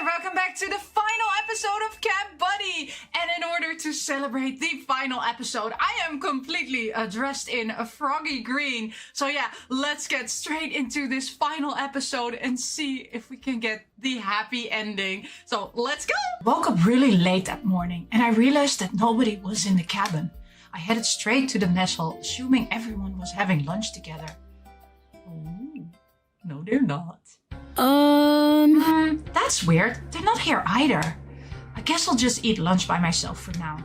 there, welcome back to the final episode of Camp Buddy. And in order to celebrate the final episode, I am completely dressed in a froggy green. So yeah, let's get straight into this final episode and see if we can get the happy ending. So let's go! Woke up really late that morning and I realized that nobody was in the cabin. I headed straight to the mess hall, assuming everyone was having lunch together. Oh, no they're not. That's weird. They're not here either. I guess I'll just eat lunch by myself for now.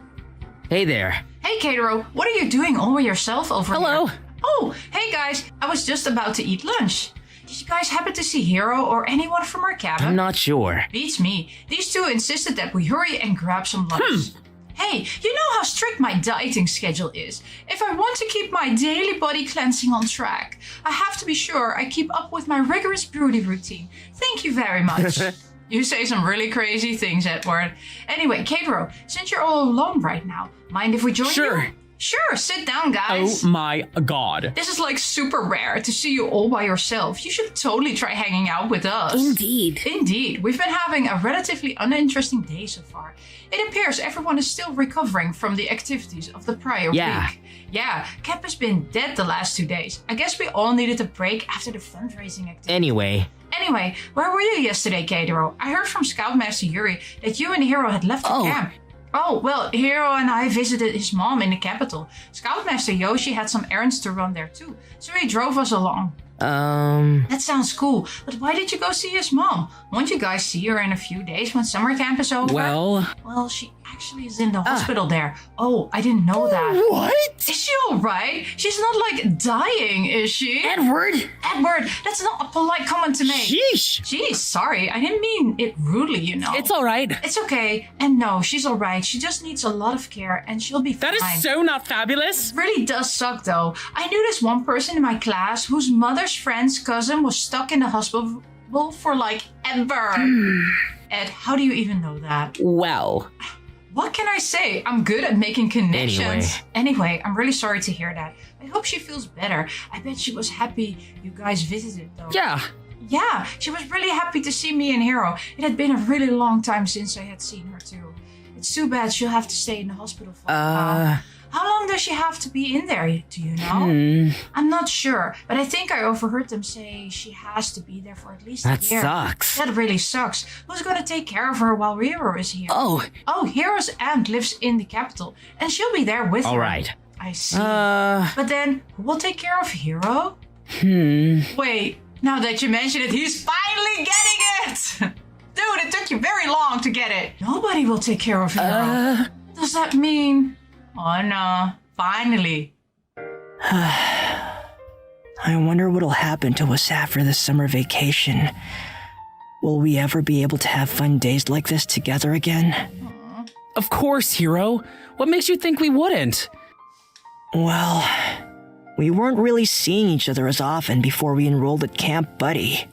Hey there. Hey, Hiro. What are you doing all by yourself over Hello. here? Oh, hey guys. I was just about to eat lunch. Did you guys happen to see Hiro or anyone from our cabin? I'm not sure. Beats me. These two insisted that we hurry and grab some lunch. Hey, you know how strict my dieting schedule is. If I want to keep my daily body cleansing on track, I have to be sure I keep up with my rigorous beauty routine. Thank you very much. You say some really crazy things, Edward. Anyway, Hiro, since you're all alone right now, mind if we join you? Sure. Sure, sit down, guys. Oh my god. This is like super rare to see you all by yourself. You should totally try hanging out with us. Indeed. Indeed. We've been having a relatively uninteresting day so far. It appears everyone is still recovering from the activities of the prior week. Yeah, Cap has been dead the last 2 days. I guess we all needed a break after the fundraising activity. Anyway, where were you yesterday, Hiro? I heard from Scoutmaster Yuri that you and Hiro had left the camp. Oh, well, Hiro and I visited his mom in the capital. Scoutmaster Yoshi had some errands to run there too, so he drove us along. That sounds cool, but why did you go see his mom? Won't you guys see her in a few days when summer camp is over? Well, she actually is in the hospital there. Oh, I didn't know that. What? Is she alright? She's not like dying, is she? Edward, that's not a polite comment to make. Sheesh. Jeez, sorry. I didn't mean it rudely, you know. It's alright. It's okay. And no, she's alright. She just needs a lot of care and she'll be fine. That is so not fabulous. It really does suck though. I knew this one person in my class whose mother's friend's cousin was stuck in the hospital for like ever. Ed, how do you even know that? Well, what can I say? I'm good at making connections. Anyway, I'm really sorry to hear that. I hope she feels better. I bet she was happy you guys visited though. Yeah, she was really happy to see me and Hiro. It had been a really long time since I had seen her too. It's too bad she'll have to stay in the hospital for a while. How long does she have to be in there, do you know? I'm not sure, but I think I overheard them say she has to be there for at least a year. That sucks. That really sucks. Who's gonna take care of her while Hiro is here? Oh, Hiro's aunt lives in the capital, and she'll be there with her. alright. I see. But then, who will take care of Hiro? Wait, now that you mention it, he's finally getting it! Dude, it took you very long to get it. Nobody will take care of Hiro. Does that mean... Oh no, finally. I wonder what'll happen to us after this summer vacation. Will we ever be able to have fun days like this together again? Of course, Hiro. What makes you think we wouldn't? Well, we weren't really seeing each other as often before we enrolled at Camp Buddy.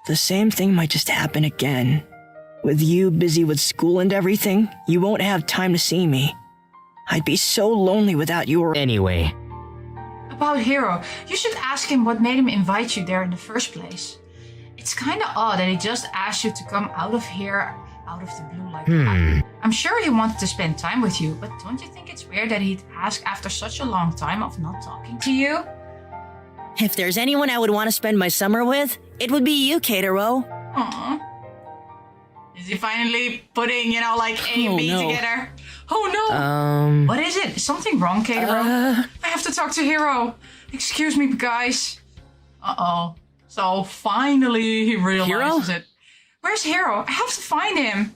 The same thing might just happen again. With you busy with school and everything, you won't have time to see me. I'd be so lonely without you. Anyway. About Hiro, you should ask him what made him invite you there in the first place. It's kinda odd that he just asked you to come out of here out of the blue like that. I'm sure he wanted to spend time with you, but don't you think it's weird that he'd ask after such a long time of not talking to you? If there's anyone I would want to spend my summer with, it would be you, Hiro. Aww. Is he finally putting, like A and B together? Oh no! What is it? Is something wrong, Hiro? I have to talk to Hiro. Excuse me, guys. Uh-oh. So finally he realizes it. Where's Hiro? I have to find him.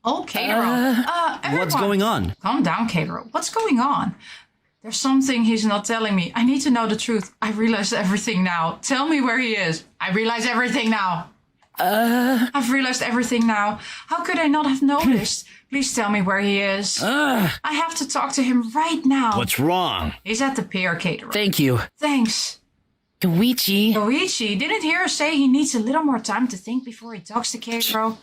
Oh, Hiro. Everyone. What's going on? Calm down, Hiro. What's going on? There's something he's not telling me. I need to know the truth. I realized everything now. Tell me where he is. I realize everything now. I've realized everything now. How could I not have noticed? Please tell me where he is. I have to talk to him right now. What's wrong? He's at the pier, Hiro. Thank you. Thanks. Davinci, didn't Hiro say he needs a little more time to think before he talks to Hiro?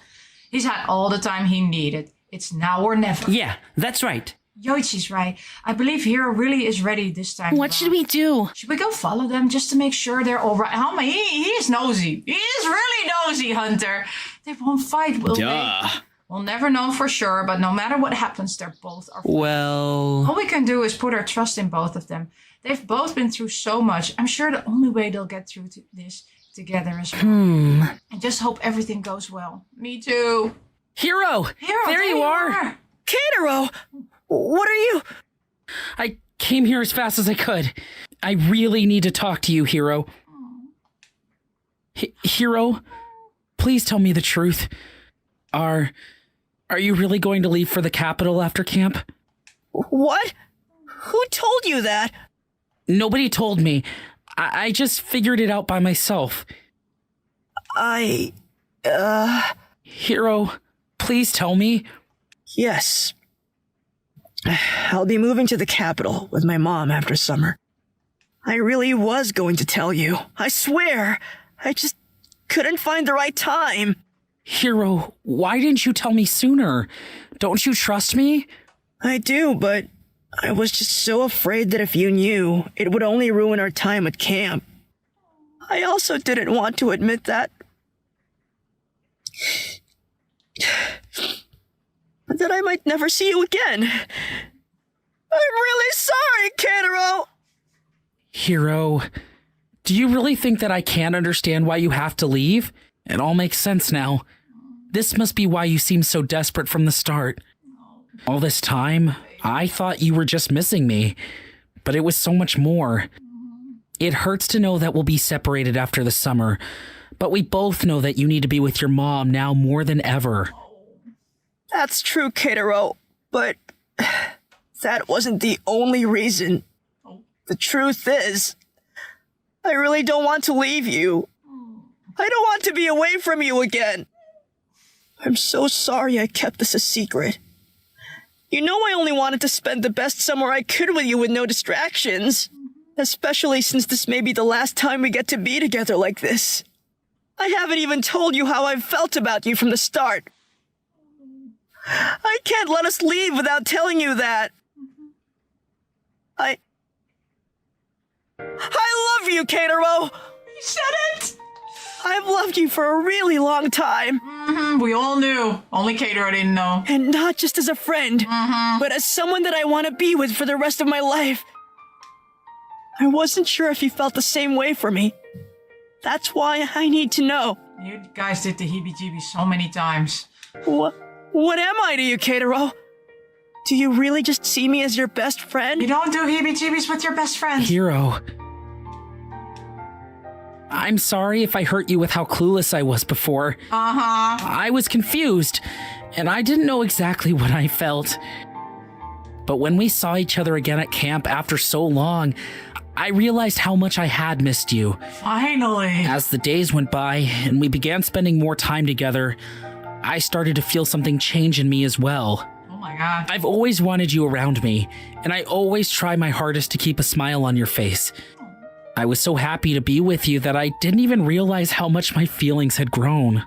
He's had all the time he needed. It's now or never. Yeah, that's right. Yoichi's right. I believe Hiro really is ready this time. What should we do? Should we go follow them just to make sure they're all right? Oh my, he is nosy. He is really nosy, Hunter. They won't fight, will they? We'll never know for sure, but no matter what happens, they're both our friends. Well... All we can do is put our trust in both of them. They've both been through so much. I'm sure the only way they'll get through this together is I just hope everything goes well. Me too. Hiro, there you are. Hiro, what are you? I came here as fast as I could. I really need to talk to you, Hiro. Hiro, please tell me the truth. Are you really going to leave for the capital after camp? What? Who told you that? Nobody told me. I just figured it out by myself. Hiro, please tell me. Yes. I'll be moving to the capital with my mom after summer. I really was going to tell you. I swear. I just couldn't find the right time. Hiro, why didn't you tell me sooner? Don't you trust me? I do, but I was just so afraid that if you knew, it would only ruin our time at camp. I also didn't want to admit that I might never see you again. I'm really sorry, Hiro. Hiro, do you really think that I can't understand why you have to leave? It all makes sense now. This must be why you seem so desperate from the start. All this time, I thought you were just missing me, but it was so much more. It hurts to know that we'll be separated after the summer, but we both know that you need to be with your mom now more than ever. That's true, Hiro, but that wasn't the only reason. The truth is, I really don't want to leave you. I don't want to be away from you again. I'm so sorry I kept this a secret. You know I only wanted to spend the best summer I could with you with no distractions. Especially since this may be the last time we get to be together like this. I haven't even told you how I've felt about you from the start. I can't let us leave without telling you that. I love you, Hiro. You said it! I've loved you for a really long time. We all knew. Only Hiro didn't know. And not just as a friend, but as someone that I want to be with for the rest of my life. I wasn't sure if you felt the same way for me. That's why I need to know. You guys did the heebie-jeebies so many times. What am I to you, Hiro? Do you really just see me as your best friend? You don't do heebie-jeebies with your best friend. Hiro, I'm sorry if I hurt you with how clueless I was before. I was confused, and I didn't know exactly what I felt. But when we saw each other again at camp after so long, I realized how much I had missed you. Finally. As the days went by and we began spending more time together, I started to feel something change in me as well. Oh my God. I've always wanted you around me, and I always try my hardest to keep a smile on your face. I was so happy to be with you that I didn't even realize how much my feelings had grown.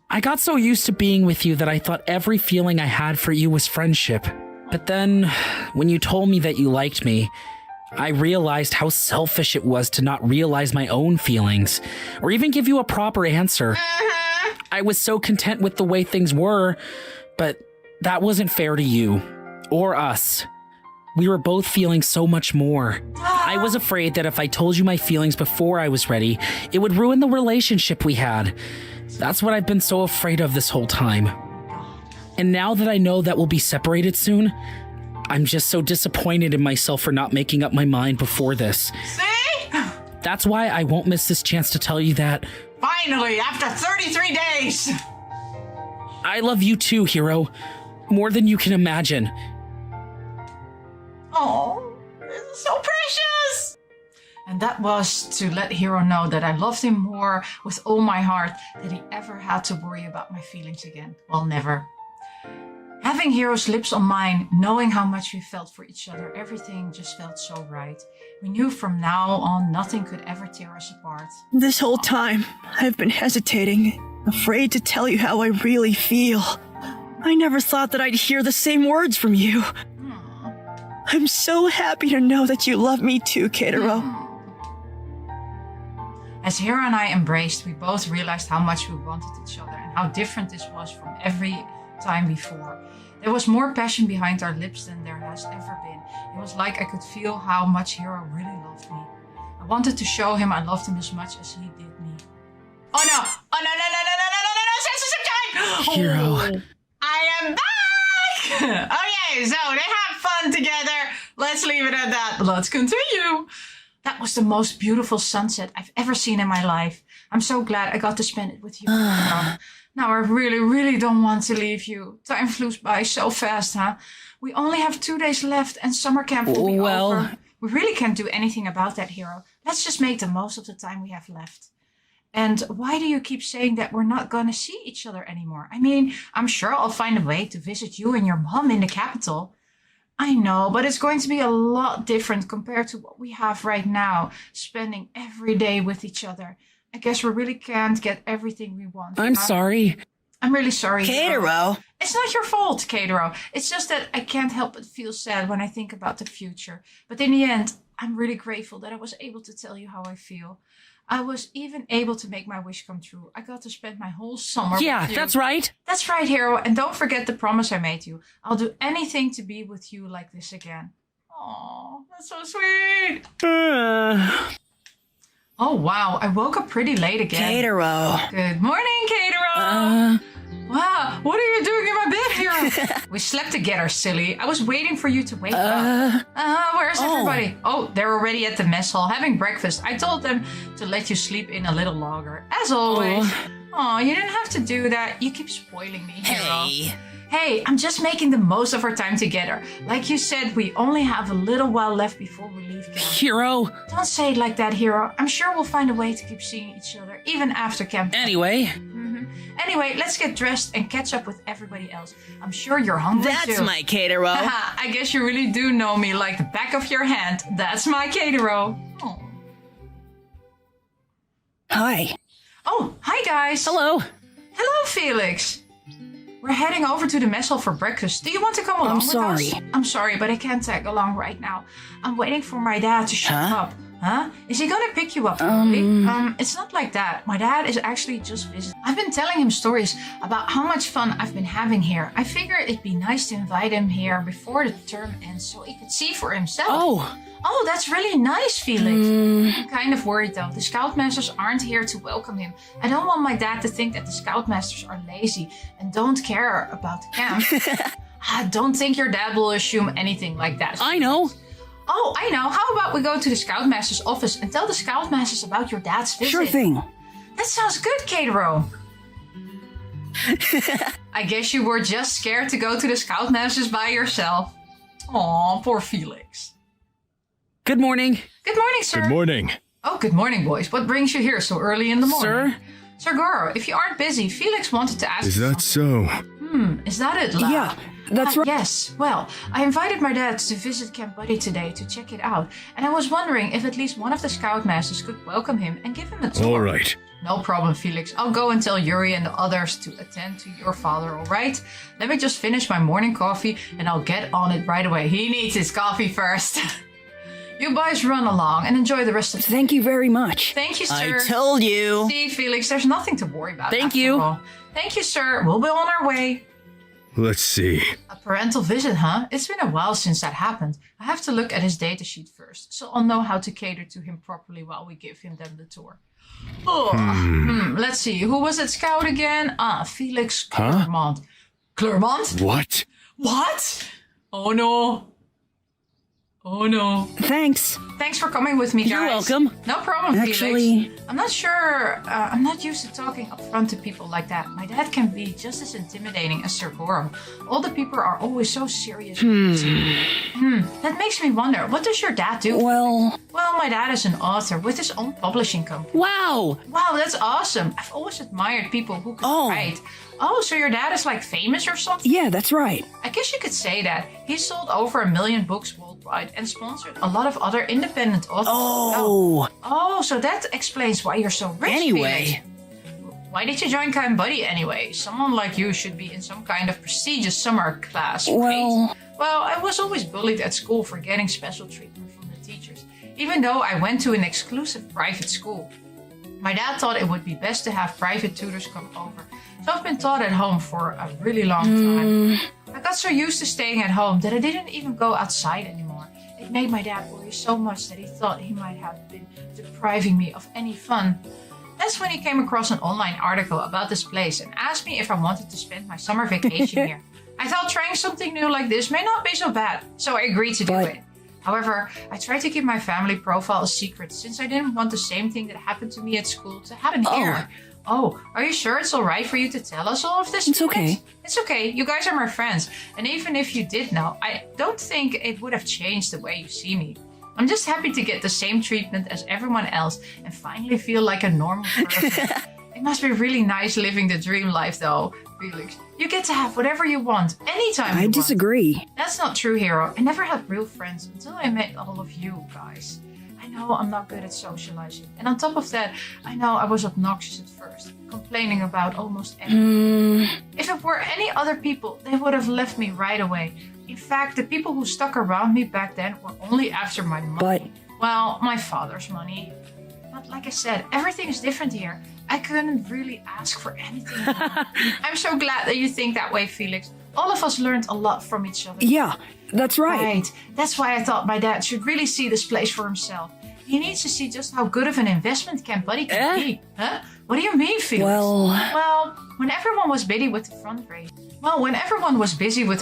I got so used to being with you that I thought every feeling I had for you was friendship. But then, when you told me that you liked me, I realized how selfish it was to not realize my own feelings, or even give you a proper answer. I was so content with the way things were, but that wasn't fair to you, or us. We were both feeling so much more. I was afraid that if I told you my feelings before I was ready, it would ruin the relationship we had. That's what I've been so afraid of this whole time. And now that I know that we'll be separated soon, I'm just so disappointed in myself for not making up my mind before this. See? That's why I won't miss this chance to tell you that... Finally, after 33 days! I love you too, Hiro. More than you can imagine. Oh, this is so precious! And that was to let Hiro know that I loved him more with all my heart than he ever had to worry about my feelings again. Well, never. Having Hiro's lips on mine, knowing how much we felt for each other, everything just felt so right. We knew from now on nothing could ever tear us apart. This whole time, I've been hesitating, afraid to tell you how I really feel. I never thought that I'd hear the same words from you. I'm so happy to know that you love me too, Keitaro. As Hiro and I embraced, we both realized how much we wanted each other and how different this was from every time before. There was more passion behind our lips than there has ever been. It was like I could feel how much Hiro really loved me. I wanted to show him I loved him as much as he did me. Oh no! Oh no, no, no, no, no, no, no, no, no, senses of time! Hiro. I am back! Okay, so they have fun together. Let's leave it at that. Let's continue. That was the most beautiful sunset I've ever seen in my life. I'm so glad I got to spend it with you. Now I really, really don't want to leave you. Time flew by so fast, huh? We only have 2 days left and summer camp will be over. We really can't do anything about that, Hiro. Let's just make the most of the time we have left. And why do you keep saying that we're not going to see each other anymore? I mean, I'm sure I'll find a way to visit you and your mom in the capital. I know, but it's going to be a lot different compared to what we have right now, spending every day with each other. I guess we really can't get everything we want. I'm sorry. I'm really sorry. Keitaro. It's not your fault, Keitaro. It's just that I can't help but feel sad when I think about the future. But in the end, I'm really grateful that I was able to tell you how I feel. I was even able to make my wish come true. I got to spend my whole summer with you. That's right. That's right, Hiro. And don't forget the promise I made you. I'll do anything to be with you like this again. Aw, that's so sweet. Oh, wow. I woke up pretty late again. Keitaro. Good morning, Keitaro. Wow, what are you doing in my bed, Hiro? We slept together, silly. I was waiting for you to wake up. Where's everybody? Oh, they're already at the mess hall having breakfast. I told them to let you sleep in a little longer, as always. Oh, you didn't have to do that. You keep spoiling me, Hiro. Hey, I'm just making the most of our time together. Like you said, we only have a little while left before we leave camp. Hiro. Don't say it like that, Hiro. I'm sure we'll find a way to keep seeing each other, even after camp. Anyway. Anyway, let's get dressed and catch up with everybody else. I'm sure you're hungry too. That's my Keitaro. Haha, I guess you really do know me like the back of your hand. That's my Keitaro. Oh. Hi. Oh, hi guys. Hello. Hello, Felix. We're heading over to the mess hall for breakfast. Do you want to come along with us? I'm sorry, but I can't tag along right now. I'm waiting for my dad to show up. Huh? Is he gonna pick you up? It's not like that. My dad is actually just visiting. I've been telling him stories about how much fun I've been having here. I figured it'd be nice to invite him here before the term ends so he could see for himself. Oh, that's really nice, Felix. I'm kind of worried though. The Scoutmasters aren't here to welcome him. I don't want my dad to think that the Scoutmasters are lazy and don't care about the camp. I don't think your dad will assume anything like that. I know. Oh, I know. How about we go to the Scoutmaster's office and tell the Scoutmasters about your dad's visit? Sure thing. That sounds good, Keitaro. I guess you were just scared to go to the Scoutmasters by yourself. Aw, poor Felix. Good morning. Good morning, sir. Good morning. Oh, good morning, boys. What brings you here so early in the morning? Sir? Sir Goro, if you aren't busy, Felix wanted to ask Is you that something. so? Is that it, lad? Yeah, that's right. Yes. Well, I invited my dad to visit Camp Buddy today to check it out, and I was wondering if at least one of the Scoutmasters could welcome him and give him a tour. All right. No problem, Felix. I'll go and tell Yuri and the others to attend to your father, all right? Let me just finish my morning coffee, and I'll get on it right away. He needs his coffee first. You boys run along and enjoy the rest of the day. Thank you very much. Thank you, sir. I told you. See, Felix, there's nothing to worry about. Thank after you. all. Thank you, sir. We'll be on our way. Let's see. A parental visit, huh? It's been a while since that happened. I have to look at his data sheet first, so I'll know how to cater to him properly while we give him the tour. Let's see. Who was at Scout again? Felix Clermont. Clermont? What? What? Oh no. Oh no. Thanks. Thanks for coming with me, guys. You're welcome. No problem, Actually- Felix. I'm not sure. I'm not used to talking up front to people like that. My dad can be just as intimidating as Sir Goro. All the people are always so serious. That makes me wonder, what does your dad do? Well, Well, my dad is an author with his own publishing company. Wow. Wow, that's awesome. I've always admired people who can Oh. write. Oh, so your dad is like famous or something? yeah, that's right. I guess you could say that. He sold over 1 million books worldwide and sponsored a lot of other independent authors. Oh. Oh, so that explains why you're so rich, Anyway. Felix. Why did you join Camp Buddy anyway? Someone like you should be in some kind of prestigious summer class, right? Well, I was always bullied at school for getting special treatment from the teachers, even though I went to an exclusive private school. My dad thought it would be best to have private tutors come over, so I've been taught at home for a really long time. I got so used to staying at home that I didn't even go outside anymore. It made my dad worry so much that he thought he might have been depriving me of any fun. That's when he came across an online article about this place and asked me if I wanted to spend my summer vacation here. I thought trying something new like this may not be so bad, so I agreed to do it. However, I tried to keep my family profile a secret since I didn't want the same thing that happened to me at school to happen here. Oh, are you sure it's alright for you to tell us all of this? It's okay. It's okay. You guys are my friends. And even if you did know, I don't think it would have changed the way you see me. I'm just happy to get the same treatment as everyone else and finally feel like a normal person. It must be really nice living the dream life though, Felix. You get to have whatever you want, anytime you I disagree. want. That's not true, Hiro. I never had real friends until I met all of you guys. I know I'm not good at socializing. And on top of that, I know I was obnoxious at first, complaining about almost everything. If it were any other people, they would have left me right away. In fact, the people who stuck around me back then were only after my money. Well, my father's money. But like I said, everything is different here. I couldn't really ask for anything more. I'm so glad that you think that way, Felix. All of us learned a lot from each other. Yeah, that's right. Right. That's why I thought my dad should really see this place for himself. He needs to see just how good of an investment Camp Buddy can be. Huh? What do you mean, Felix? Well, when everyone was busy with the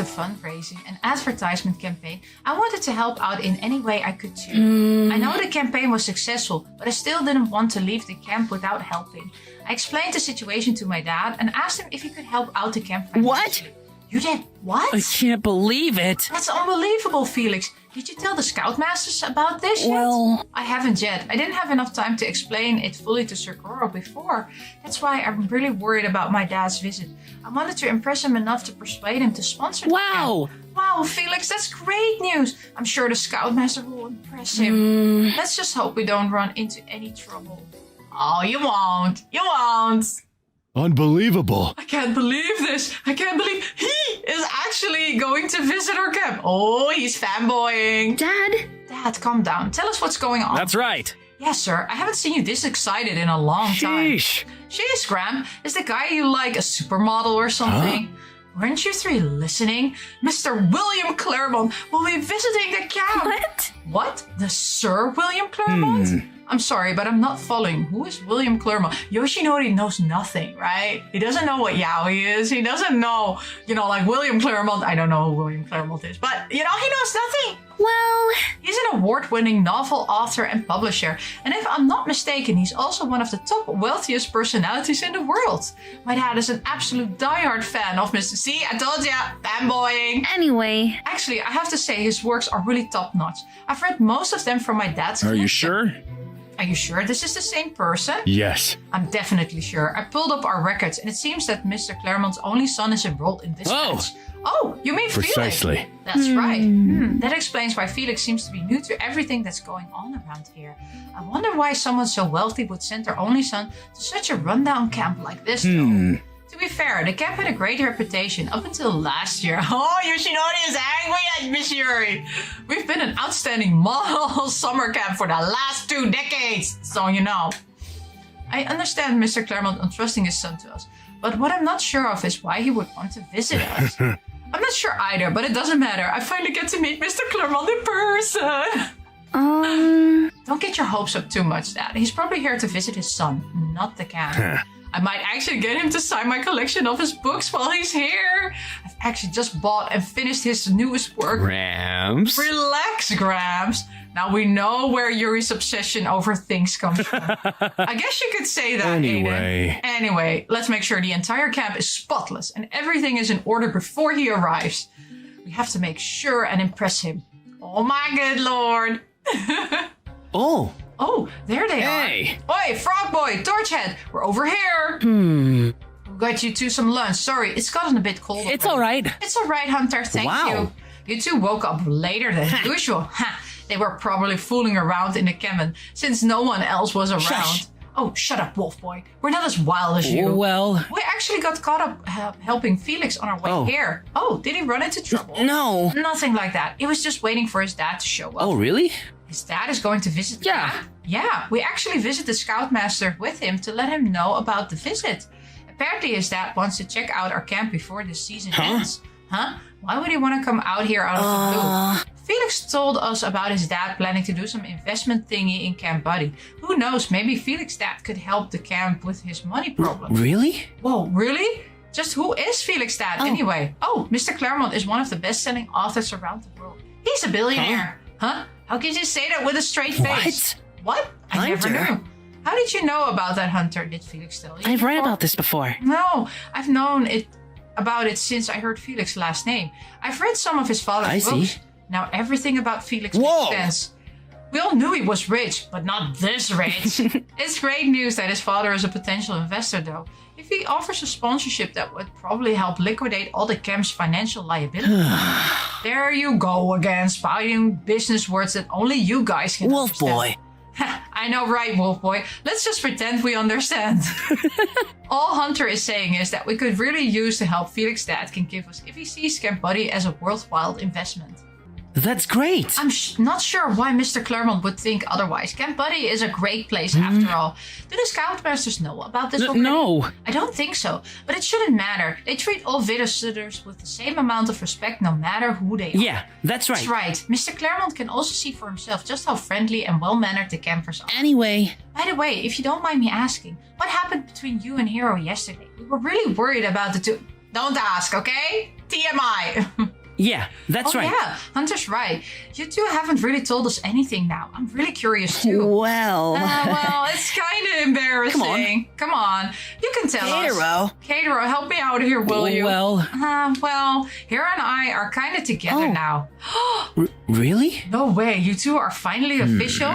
fundraising and advertisement campaign, I wanted to help out in any way I could too. I know the campaign was successful, but I still didn't want to leave the camp without helping. I explained the situation to my dad and asked him if he could help out the camp financially. What? You did what? I can't believe it. That's unbelievable, Felix. Did you tell the Scoutmasters about this yet? Well, I haven't yet. I didn't have enough time to explain it fully to Sir Goro before. That's why I'm really worried about my dad's visit. I wanted to impress him enough to persuade him to sponsor the camp. Wow, Felix, that's great news. I'm sure the Scoutmaster will impress him. Let's just hope we don't run into any trouble. Oh, you won't. You won't. Unbelievable. I can't believe this. I can't believe he is actually going to visit our camp. Oh, he's fanboying. Dad, calm down. Tell us what's going on. That's right. Yes, sir. I haven't seen you this excited in a long time. Sheesh, Graham. Is the guy you like a supermodel or something? Huh? Weren't you three listening? Mr. William Claremont will be visiting the camp. What? The Sir William Claremont? I'm sorry, but I'm not following. Who is William Claremont? Yoshinori knows nothing, right? He doesn't know what yaoi is. He doesn't know, like William Claremont. I don't know who William Claremont is, but, he knows nothing. Well, he's an award-winning novel author and publisher. And if I'm not mistaken, he's also one of the top wealthiest personalities in the world. My dad is an absolute diehard fan of Mr. See, I told ya, fanboying. Anyway. Actually, I have to say his works are really top-notch. I've read most of them from my dad's collection. Are you sure? Are you sure this is the same person? Yes. I'm definitely sure. I pulled up our records and it seems that Mr. Claremont's only son is enrolled in this batch. Oh, you mean Precisely. Felix? That's right. That explains why Felix seems to be new to everything that's going on around here. I wonder why someone so wealthy would send their only son to such a rundown camp like this, though. To be fair, the camp had a great reputation up until last year. Oh, Yoshinori is angry at Miss Yuri. We've been an outstanding model summer camp for the last 2 decades, so you know. I understand Mr. Claremont entrusting his son to us, but what I'm not sure of is why he would want to visit us. I'm not sure either, but it doesn't matter. I finally get to meet Mr. Claremont in person. Don't get your hopes up too much, Dad. He's probably here to visit his son, not the camp. I might actually get him to sign my collection of his books while he's here. I've actually just bought and finished his newest work. Grams. Relax, Grams. Now we know where Yuri's obsession over things comes from. I guess you could say that, Aiden. Anyway, let's make sure the entire camp is spotless and everything is in order before he arrives. We have to make sure and impress him. Oh my good lord. Oh, there they are. Oi, Frog Boy, Torchhead, we're over here. We got you two some lunch. Sorry, it's gotten a bit cold. It's all right. It's all right, Hunter. Thank you. You two woke up later than usual. They were probably fooling around in the cabin since no one else was around. Oh, shut up, Wolf Boy. We're not as wild as you. Well, We actually got caught up helping Felix on our way here. Oh, did he run into trouble? no. Nothing like that. He was just waiting for his dad to show up. Oh, really? His dad is going to visit the Yeah. camp? Yeah, we actually visited the Scoutmaster with him to let him know about the visit. Apparently his dad wants to check out our camp before the season ends. Huh? Why would he want to come out here out of the blue? Felix told us about his dad planning to do some investment thingy in Camp Buddy. Who knows, maybe Felix's dad could help the camp with his money problem. Really? Whoa, really? Just who is Felix's dad anyway? Oh, Mr. Claremont is one of the best-selling authors around the world. He's a billionaire. Huh? How can you say that with a straight face? What? I never Hunter? knew. How did you know about that, Hunter? Did Felix tell you? I've read before? about this before. No, I've known about it since I heard Felix's last name. I've read some of his father's I books. see. Now everything about Felix Whoa! makes sense. We all knew he was rich, but not this rich. It's great news that his father is a potential investor, though. If he offers a sponsorship, that would probably help liquidate all the camp's financial liability. There you go again, spouting business words that only you guys can Wolf understand. Boy. I know, right, Wolf Boy? Let's just pretend we understand. All Hunter is saying is that we could really use the help Felix's dad can give us if he sees Camp Buddy as a worthwhile investment. That's great. I'm not sure why Mr. Claremont would think otherwise. Camp Buddy is a great place after all. Do the Scoutmasters know about this already? No. I don't think so, but it shouldn't matter. They treat all visitors with the same amount of respect no matter who they are. Yeah, that's right. That's right. Mr. Claremont can also see for himself just how friendly and well-mannered the campers are. Anyway, By the way, if you don't mind me asking, what happened between you and Hiro yesterday? We were really worried about the two. Don't ask, okay? TMI. yeah, that's right. Yeah, Hunter's right. You two haven't really told us anything now. I'm really curious too. Well, Well, it's kind of embarrassing. Come on. You can tell us. Hiro. Caterer, help me out here, will you? Well, Hiro and I are kind of together now. really? No way, you two are finally official?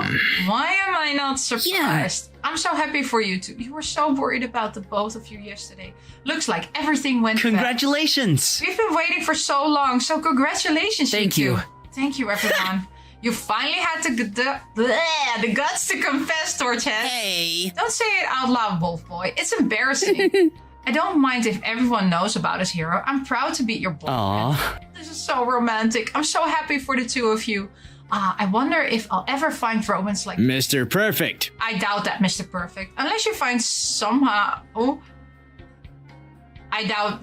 Why am I not surprised? I'm so happy for you two. You were so worried about the both of you yesterday. Looks like everything went well. Congratulations. We've been waiting for so long, so congratulations, Thank you you. two. Thank you, everyone. You finally had the guts to confess, Torchhead. Hey. Don't say it out loud, Wolf Boy. It's embarrassing. I don't mind if everyone knows about us, Hiro. I'm proud to be your boyfriend. Aw. This is so romantic. I'm so happy for the two of you. I wonder if I'll ever find romance like Mr. Perfect. I doubt that, Mr. Perfect. Unless you find somehow... Oh. I doubt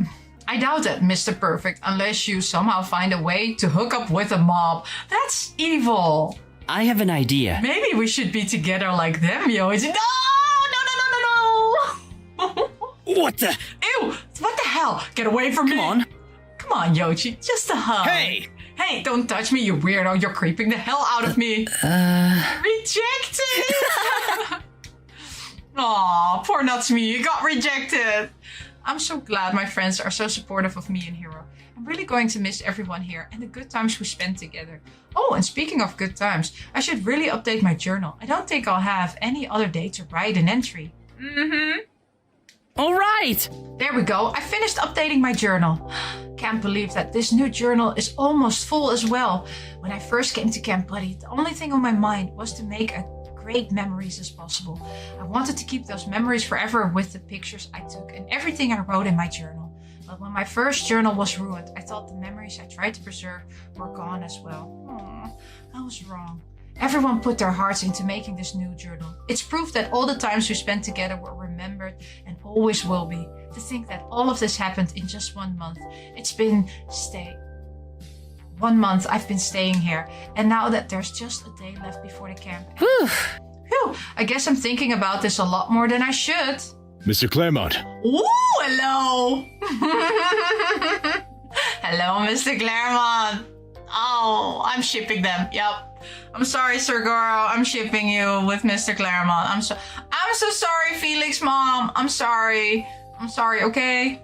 it, Mr. Perfect. Unless you somehow find a way to hook up with a mob. That's evil. I have an idea. Maybe we should be together like them, yo. No! What the? Ew! What the hell? Get away from me! Come on, Yoshi. Just a hug. Hey! Hey, don't touch me, you weirdo. You're creeping the hell out of me. Rejected! Aw, poor nuts me. You got rejected. I'm so glad my friends are so supportive of me and Hiro. I'm really going to miss everyone here and the good times we spent together. Oh, and speaking of good times, I should really update my journal. I don't think I'll have any other day to write an entry. All right. There we go. I finished updating my journal. Can't believe that this new journal is almost full as well. When I first came to Camp Buddy, the only thing on my mind was to make as great memories as possible. I wanted to keep those memories forever with the pictures I took and everything I wrote in my journal. But when my first journal was ruined, I thought the memories I tried to preserve were gone as well. Aww, I was wrong. Everyone put their hearts into making this new journal. It's proof that all the times we spent together were remembered and always will be. To think that all of this happened in just 1 month. It's been 1 month I've been staying here. And now that there's just a day left before the camp. Whew. Phew, I guess I'm thinking about this a lot more than I should. Mr. Claremont. Ooh, hello. Hello, Mr. Claremont. Oh, I'm shipping them. Yep. I'm sorry, Sir Goro. I'm shipping you with Mr. Claremont. I'm so sorry, Felix, Mom. I'm sorry, okay?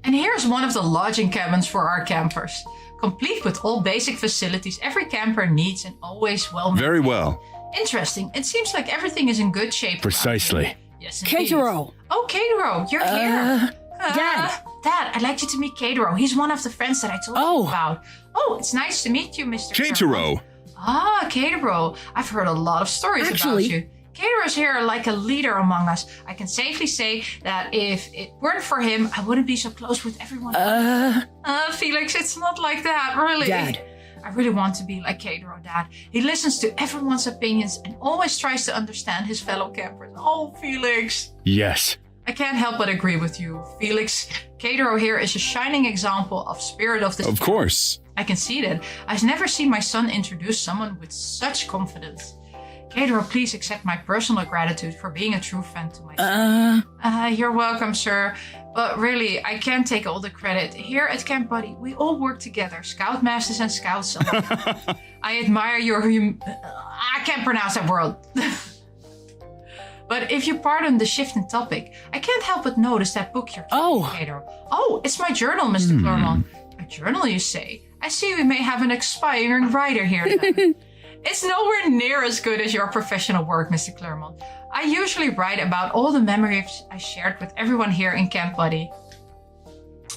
And here's one of the lodging cabins for our campers. Complete with all basic facilities every camper needs and always well maintained. Very well. Interesting. It seems like everything is in good shape. Precisely. Yes, indeed. Keitaro. Oh, Keitaro, you're here. Dad. Dad, I'd like you to meet Keitaro. He's one of the friends that I told you about. Oh, it's nice to meet you, Mr. Keitaro. Ah, Keitaro. I've heard a lot of stories about you. Hiro is here like a leader among us. I can safely say that if it weren't for him, I wouldn't be so close with everyone. Felix, it's not like that, really. Dad. I really want to be like Hiro, Dad. He listens to everyone's opinions and always tries to understand his fellow campers. Oh, Felix. Yes. I can't help but agree with you, Felix. Hiro here is a shining example of spirit of the Of course. I can see that. I've never seen my son introduce someone with such confidence. Hiro, please accept my personal gratitude for being a true friend to my son. You're welcome, sir. But really, I can't take all the credit. Here at Camp Buddy, we all work together, Scoutmasters and Scouts alike. I admire your I can't pronounce that word. But if you pardon the shift in topic, I can't help but notice that book you're carrying, Hiro. Oh, it's my journal, Mr. Claremont. A journal, you say? I see we may have an expiring writer here then. It's nowhere near as good as your professional work, Mr. Claremont. I usually write about all the memories I shared with everyone here in Camp Buddy.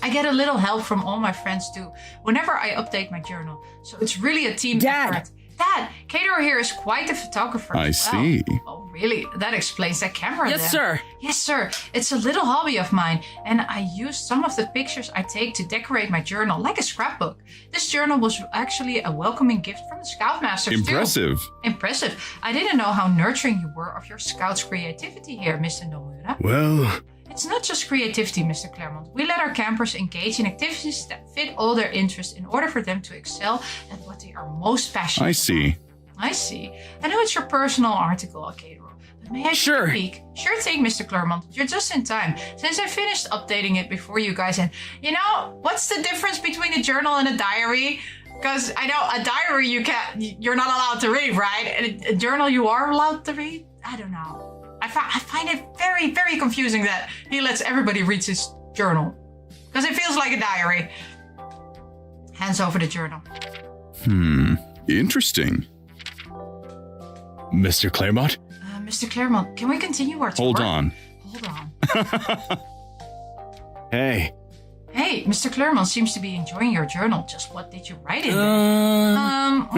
I get a little help from all my friends too, whenever I update my journal. So it's really a team effort. Dad, Hiro here is quite a photographer. I see. Oh, really? That explains that camera Yes, then. sir. Yes, sir. It's a little hobby of mine, and I use some of the pictures I take to decorate my journal, like a scrapbook. This journal was actually a welcoming gift from the Scoutmasters Impressive. too. Impressive. I didn't know how nurturing you were of your Scouts' creativity here, Mr. Nomura. Well, It's not just creativity, Mr. Claremont. We let our campers engage in activities that fit all their interests in order for them to excel at what they are most passionate I see. about. I see. I know it's your personal article, Hiro, but may I Sure. speak? Sure thing, Mr. Claremont. You're just in time, since I finished updating it before you guys. And you know, what's the difference between a journal and a diary? Because I know a diary you're not allowed to read, right? And a journal you are allowed to read? I don't know. I find it very, very confusing that he lets everybody read his journal. Because it feels like a diary. Hands over the journal. Interesting. Mr. Claremont? Mr. Claremont, can we continue our tour? Hold on. Hold on. Hey. Hey, Mr. Claremont seems to be enjoying your journal. Just what did you write in it? Well,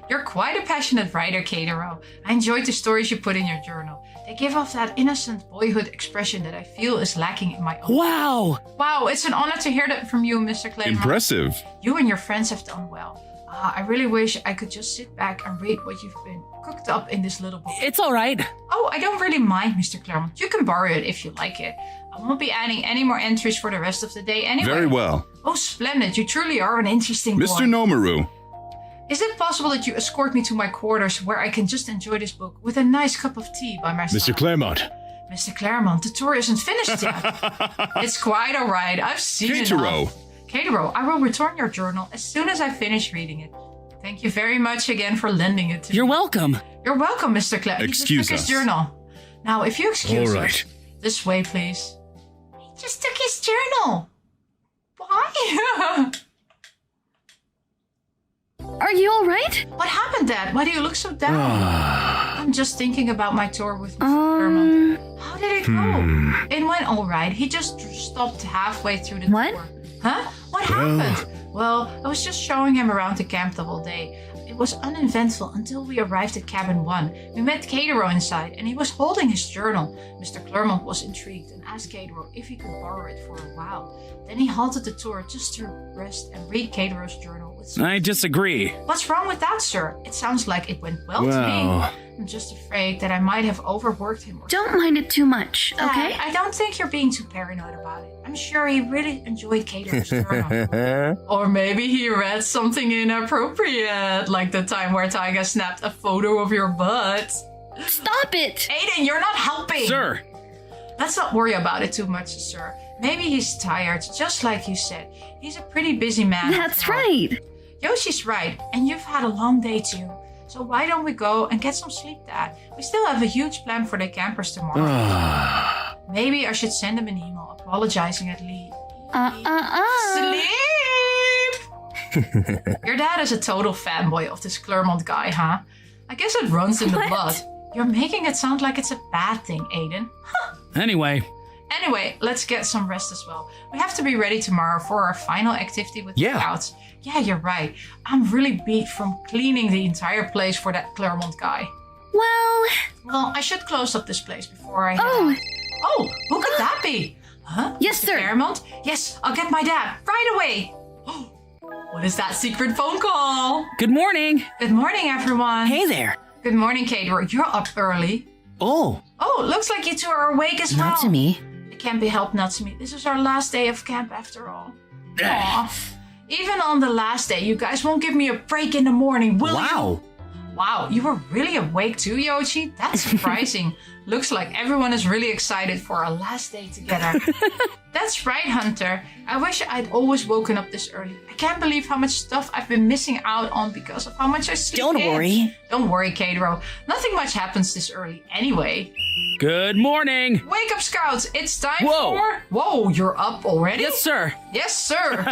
you're quite a passionate writer, Hiro. I enjoyed the stories you put in your journal. They give off that innocent boyhood expression that I feel is lacking in my own. Wow. Wow, it's an honor to hear that from you, Mr. Claremont. Impressive. You and your friends have done well. I really wish I could just sit back and read what you've been cooked up in this little book. It's all right. Oh, I don't really mind, Mr. Claremont. You can borrow it if you like it. I won't be adding any more entries for the rest of the day anyway. Very well. Oh, splendid. You truly are an interesting Mr. boy. Nomaru. Is it possible that you escort me to my quarters where I can just enjoy this book with a nice cup of tea by my side? Mr. Claremont. Mr. Claremont, the tour isn't finished yet. It's quite all right. I've seen it. Hiro, I will return your journal as soon as I finish reading it. Thank you very much again for lending it to You're me. welcome. You're welcome, Mr. Claremont. He just Excuse took his us. journal. Now, if you excuse All us, right. this way, please. He just took his journal. Why? Are you all right? What happened, Dad? Why do you look so down? I'm just thinking about my tour with Mr. Claremont. How did it go? It went all right. He just stopped halfway through the What? tour. Huh? What happened? Well, I was just showing him around the camp the whole day. It was uneventful until we arrived at cabin 1. We met Hiro inside, and he was holding his journal. Mr. Claremont was intrigued and asked Hiro if he could borrow it for a while. Then he halted the tour just to rest and read Hiro's journal. With I disagree. What's wrong with that, sir? It sounds like it went well to Well. me. I'm just afraid that I might have overworked him. Or Don't mind it too much, Dad, okay? I don't think you're being too paranoid about it. I'm sure he really enjoyed Hiro's journal. Or maybe he read something inappropriate, like the time where Taiga snapped a photo of your butt. Stop it! Aiden, you're not helping! Sir. Let's not worry about it too much, sir. Maybe he's tired, just like you said. He's a pretty busy man. That's after all. right. Yoshi's right, and you've had a long day too. So why don't we go and get some sleep, Dad? We still have a huge plan for the campers tomorrow. Maybe I should send him an email apologizing at least. Sleep! Your dad is a total fanboy of this Claremont guy, huh? I guess it runs in the What? blood. You're making it sound like it's a bad thing, Aiden. Anyway, Let's get some rest as well. We have to be ready tomorrow for our final activity with the Yeah. Scouts. Yeah, you're right. I'm really beat from cleaning the entire place for that Claremont guy. Well, I should close up this place before I... Oh. Oh, who could that be? Huh? Yes, Mr. sir. Fairmont? Yes, I'll get my dad right away. What is that secret phone call? Good morning. Good morning, everyone. Hey there. Good morning, Caterer. You're up early. Oh, Oh, looks like you two are awake as well. Not to me. It can't be helped not to me. This is our last day of camp after all. Aw. Even on the last day, you guys won't give me a break in the morning, will you? wow. Wow, you were really awake too, Yoshi? That's surprising. Looks like everyone is really excited for our last day together. That's right, Hunter. I wish I'd always woken up this early. I can't believe how much stuff I've been missing out on because of how much I sleep Don't in. worry. Don't worry, Catero. Nothing much happens this early anyway. Good morning. Wake up, Scouts. It's time Whoa. for... Whoa, you're up already? Yes, sir. Yes, sir.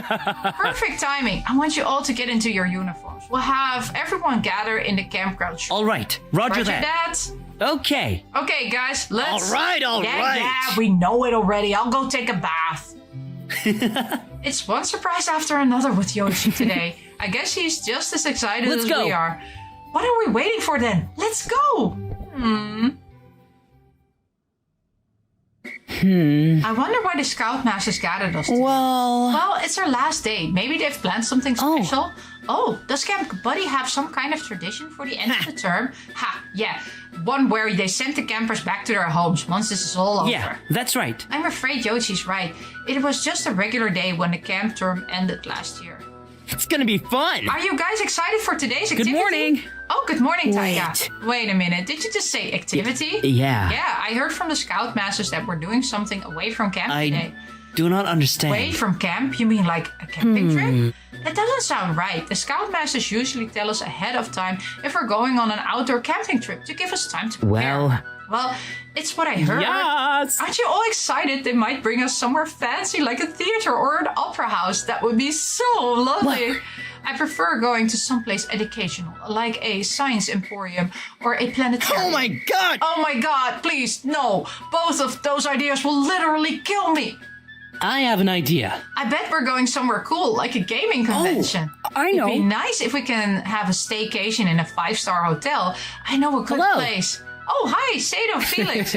Perfect timing. I want you all to get into your uniforms. We'll have everyone gather in the campground. All right. Roger that. that. Okay. Okay, guys, let's... All right, all yeah, right. Yeah, we know it already. I'll go take a bath. It's one surprise after another with Yoshi today. I guess he's just as excited Let's as go. we are. What are we waiting for then? Let's go. I wonder why the Scoutmasters gathered us today. Well, it's our last day. Maybe they've planned something special. Oh, does Camp Buddy have some kind of tradition for the end of the term? Ha, yeah. One where they send the campers back to their homes once this is all over. Yeah, that's right. I'm afraid Yoshi's right. It was just a regular day when the camp term ended last year. It's gonna be fun. Are you guys excited for today's activity? Good morning. Oh, good morning, Taiga. Wait a minute. Did you just say activity? Yeah. Yeah, I heard from the Scoutmasters that we're doing something away from camp today. Do not understand. Away from camp? You mean like a camping trip? That doesn't sound right. The Scoutmasters usually tell us ahead of time if we're going on an outdoor camping trip to give us time to prepare. Well, it's what I heard. Yes. Aren't you all excited? They might bring us somewhere fancy like a theater or an opera house. That would be so lovely. I prefer going to someplace educational, like a science emporium or a planetarium. Oh my god! Oh my god, please, no. Both of those ideas will literally kill me. I have an idea. I bet we're going somewhere cool, like a gaming convention. I know. It'd be nice if we can have a staycation in a 5-star hotel. I know a good place. Oh, hi, Sado Felix.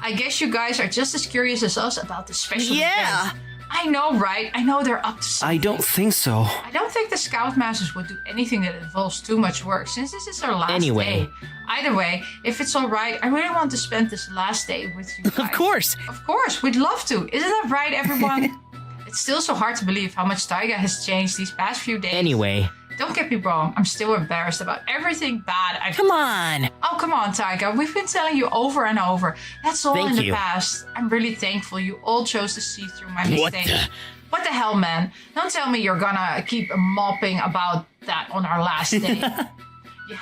I guess you guys are just as curious as us about the special event. I know, right? I know they're up to something. I don't think so. I don't think the Scoutmasters would do anything that involves too much work, since this is our last day. Either way, if it's all right, I really want to spend this last day with you guys. Of course. Of course, we'd love to. Isn't that right, everyone? It's still so hard to believe how much Taiga has changed these past few days. Anyway. Don't get me wrong, I'm still embarrassed about everything bad I've Come on. Oh, come on, Taiga. We've been telling you over and over. That's all in the past. I'm really thankful you all chose to see through my mistake. What the hell, man? Don't tell me you're gonna keep mopping about that on our last day. Yeah.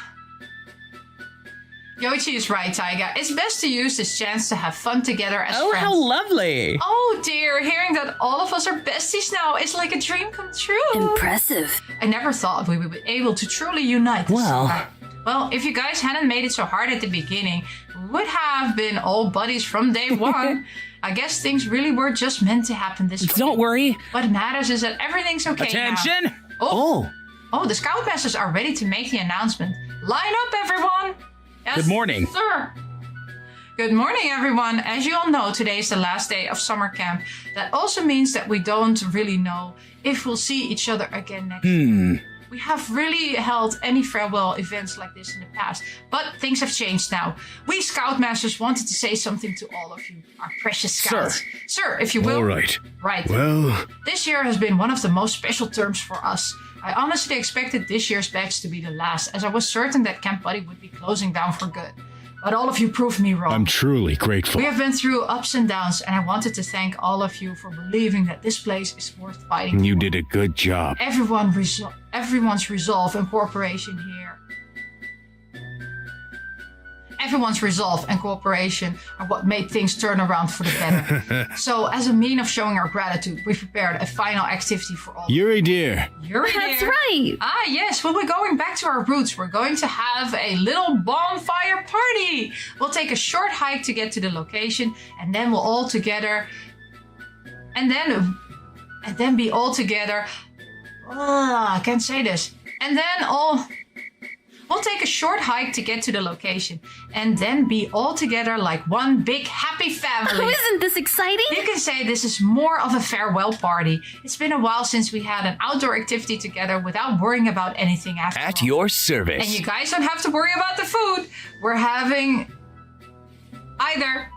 Yoichi is right, Taiga. It's best to use this chance to have fun together as friends. Oh, how lovely. Oh dear, hearing that all of us are besties now is like a dream come true. Impressive. I never thought we would be able to truly unite this summer. Well, if you guys hadn't made it so hard at the beginning, we would have been all buddies from day one. I guess things really were just meant to happen this way. Don't worry. What matters is that everything's okay Attention. now. Oh, the Scoutmasters are ready to make the announcement. Line up, everyone. Yes, Good morning. Sir. Good morning, everyone. As you all know, today is the last day of summer camp. That also means that we don't really know if we'll see each other again next year. We have really held any farewell events like this in the past, but things have changed now. We Scoutmasters wanted to say something to all of you, our precious Scouts. Sir, if you will. All right. Right. Well, This year has been one of the most special terms for us. I honestly expected this year's batch to be the last, as I was certain that Camp Buddy would be closing down for good. But all of you proved me wrong. I'm truly grateful. We have been through ups and downs, and I wanted to thank all of you for believing that this place is worth fighting You for. did a good job. Everyone's resolve and cooperation here. Everyone's resolve and cooperation are what made things turn around for the better. So, as a mean of showing our gratitude, we prepared a final activity for all. Yuri dear. Yuri That's dear. right. Ah, yes, we'll be going back to our roots. We're going to have a little bonfire party. We'll take a short hike to get to the location, and then we'll all together. And then be all together. I can't say this. And then all. We'll take a short hike to get to the location and then be all together like one big happy family. Oh, isn't this exciting? You can say this is more of a farewell party. It's been a while since we had an outdoor activity together without worrying about anything after At all. your service. And you guys don't have to worry about the food. We're having either.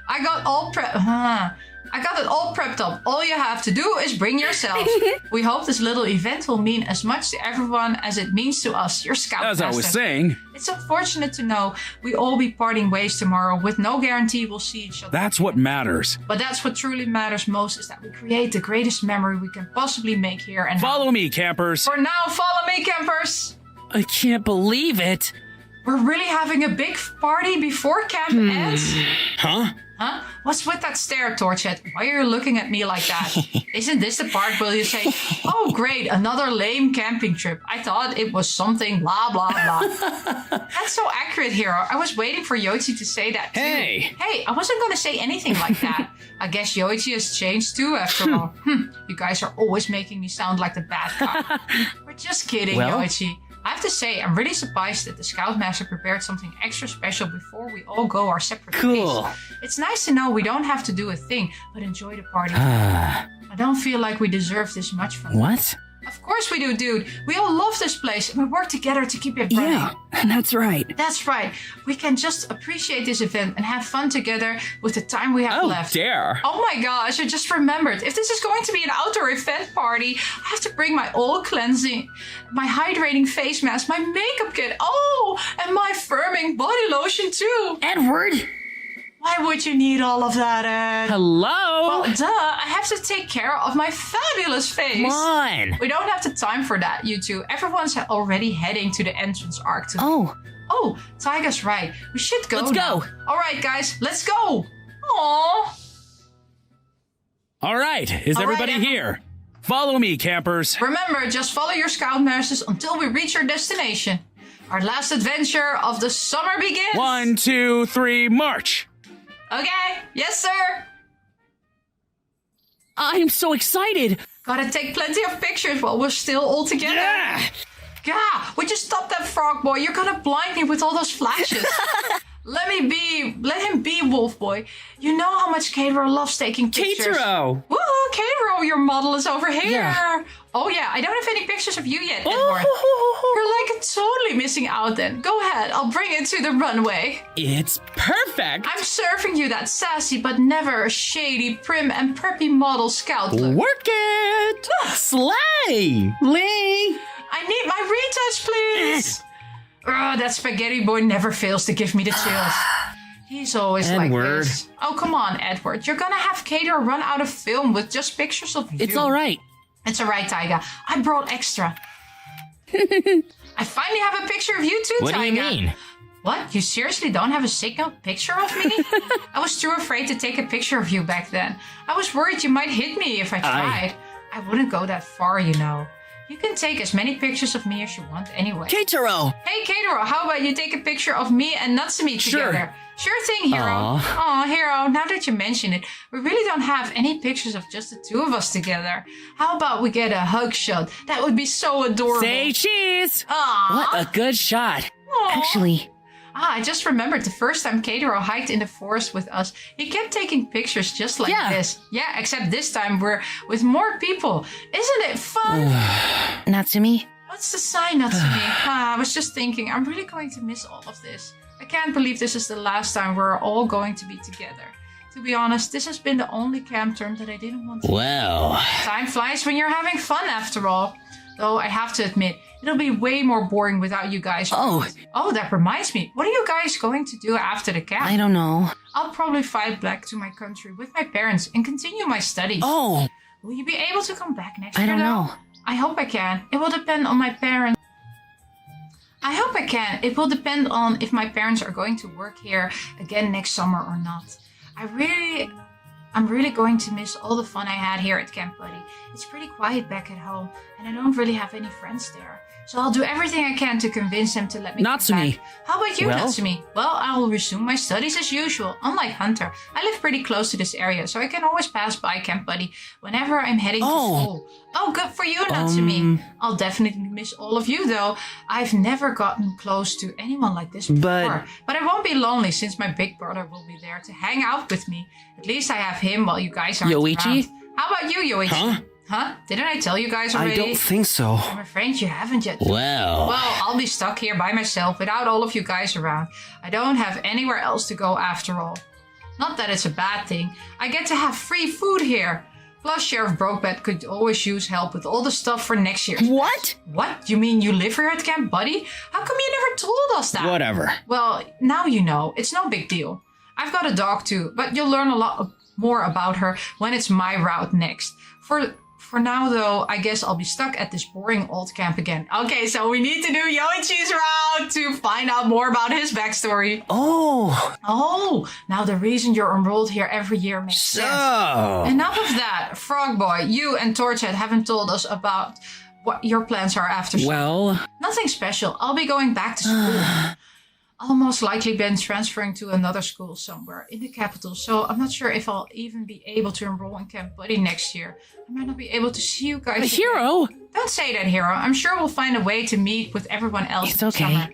I got it all prepped up. All you have to do is bring yourselves. We hope this little event will mean as much to everyone as it means to us, your scoutmaster. As I was saying, It's unfortunate to know we all be parting ways tomorrow with no guarantee we'll see each other. that's what matters. But that's what truly matters most, is that we create the greatest memory we can possibly make here and Follow now. me, campers. For now, follow me, campers. I can't believe it. We're really having a big party before camp ends. Huh? Huh? What's with that stare, Torchet? Why are you looking at me like that? Isn't this the part where you say, oh great, another lame camping trip. I thought it was something blah blah blah. That's so accurate, Hiro. I was waiting for Yoichi to say that too. Hey, I wasn't going to say anything like that. I guess Yoichi has changed too after all. You guys are always making me sound like the bad guy. We're just kidding, Well? Yoichi. I have to say, I'm really surprised that the Scoutmaster prepared something extra special before we all go our separate Cool. ways. It's nice to know we don't have to do a thing, but enjoy the party. I don't feel like we deserve this much from What? Of course we do, dude. We all love this place, and we work together to keep it running. Yeah, that's right. That's right. We can just appreciate this event and have fun together with the time we have Oh, left. dare. Oh my gosh, I just remembered. If this is going to be an outdoor event party, I have to bring my oil cleansing, my hydrating face mask, my makeup kit, and my firming body lotion too. Edward? Why would you need all of that, Ed? Hello? Well, duh, I have to take care of my fabulous face. Come on. We don't have the time for that, you two. Everyone's already heading to the entrance arc to Oh, Taiga's right. We should go Let's now. go. All right, guys, let's go. Aww. All right, is All right, everybody everyone. here? Follow me, campers. Remember, just follow your scoutmasters until we reach our destination. Our last adventure of the summer begins. 1, 2, 3, march. Okay. Yes, sir. I'm so excited. Gotta take plenty of pictures while we're still all together. Yeah! Gah, would you stop that frog boy? You're gonna blind me with all those flashes. Let him be, Wolf Boy. You know how much Keitaro loves taking pictures. Keitaro. Woohoo, Keitaro, your model is over here. Yeah. Oh yeah, I don't have any pictures of you yet, Edward. You're like totally missing out then. Go ahead, I'll bring it to the runway. It's perfect. I'm serving you that sassy but never shady, prim and preppy model scout look. Work it. Slay. Lee. I need my retouch, please. That spaghetti boy never fails to give me the chills. He's always Edward. like this. Oh, come on, Edward. You're gonna have Kater run out of film with just pictures of you. It's all right. It's all right, Taiga. I brought extra. I finally have a picture of you too, What do Taiga. you mean? What? You seriously don't have a signal picture of me? I was too afraid to take a picture of you back then. I was worried you might hit me if I tried. I wouldn't go that far, you know. You can take as many pictures of me as you want anyway. Keitaro! Hey, Keitaro, how about you take a picture of me and Natsumi Sure. together? Sure thing, Hiro. Aw, Hiro, now that you mention it, we really don't have any pictures of just the two of us together. How about we get a hug shot? That would be so adorable. Say cheese. Aw. What a good shot. Aw. actually, I just remembered the first time Keitaro hiked in the forest with us. He kept taking pictures just like Yeah. this. Yeah, except this time we're with more people. Isn't it fun? Natsumi? What's the sign, Natsumi? I was just thinking, I'm really going to miss all of this. I can't believe this is the last time we're all going to be together. To be honest, this has been the only camp term that I didn't want to. Well, Time flies when you're having fun, after all. Though I have to admit, it'll be way more boring without you guys. Oh, That reminds me. What are you guys going to do after the camp? I don't know. I'll probably fly back to my country with my parents and continue my studies. oh, Will you be able to come back next I year, don't though? know. I hope I can. It will depend on my parents. I hope I can. It will depend on if my parents are going to work here again next summer or not. I I'm really going to miss all the fun I had here at Camp Buddy. It's pretty quiet back at home, and I don't really have any friends there. So I'll do everything I can to convince them to let me come Natsumi. back. How about you, Well? Natsumi? Well, I will resume my studies as usual. Unlike Hunter, I live pretty close to this area, so I can always pass by Camp Buddy whenever I'm heading to school. Oh, good for you, Natsumi. I'll definitely miss all of you, though. I've never gotten close to anyone like this before. But I won't be lonely since my big brother will be there to hang out with me. At least I have him while you guys aren't Yoichi? around. How about you, Yoichi? Huh? Didn't I tell you guys already? I don't think so. I'm afraid you haven't yet. Well. Well, I'll be stuck here by myself without all of you guys around. I don't have anywhere else to go after all. Not that it's a bad thing. I get to have free food here. Plus, Sheriff Brokeback could always use help with all the stuff for next year. What? What? You mean you live here at Camp Buddy? How come you never told us that? Whatever. Well, now you know. It's no big deal. I've got a dog too, but you'll learn a lot more about her when it's my route next. For now, though, I guess I'll be stuck at this boring old camp again. Okay, so we need to do Yoichi's route to find out more about his backstory. Oh, now the reason you're enrolled here every year makes sense. Enough of that. Frog Boy, you and Torchhead haven't told us about what your plans are after school. Well, Nothing special. I'll be going back to school. I'll most likely be transferring to another school somewhere in the capital, so I'm not sure if I'll even be able to enroll in Camp Buddy next year. I might not be able to see you guys. Hiro. Don't say that, Hiro. I'm sure we'll find a way to meet with everyone else It's this okay. summer.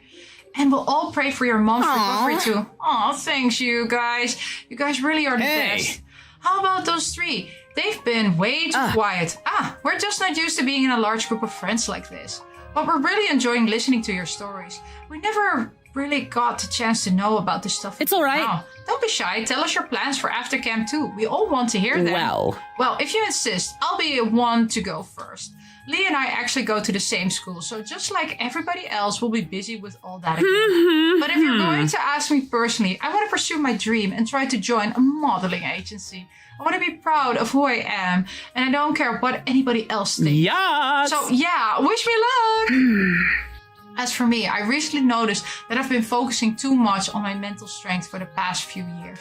And we'll all pray for your mom's recovery too. Aw, thanks, you guys. You guys really are the best. How about those three? They've been way too quiet. We're just not used to being in a large group of friends like this. But we're really enjoying listening to your stories. We never really got the chance to know about this stuff. It's all right. Now. Don't be shy. Tell us your plans for after camp too. We all want to hear them. Well, if you insist, I'll be one to go first. Lee and I actually go to the same school, so just like everybody else, we'll be busy with all that again. But if you're going to ask me personally, I want to pursue my dream and try to join a modeling agency. I want to be proud of who I am, and I don't care what anybody else thinks. Yes. So yeah, wish me luck! As for me, I recently noticed that I've been focusing too much on my mental strength for the past few years.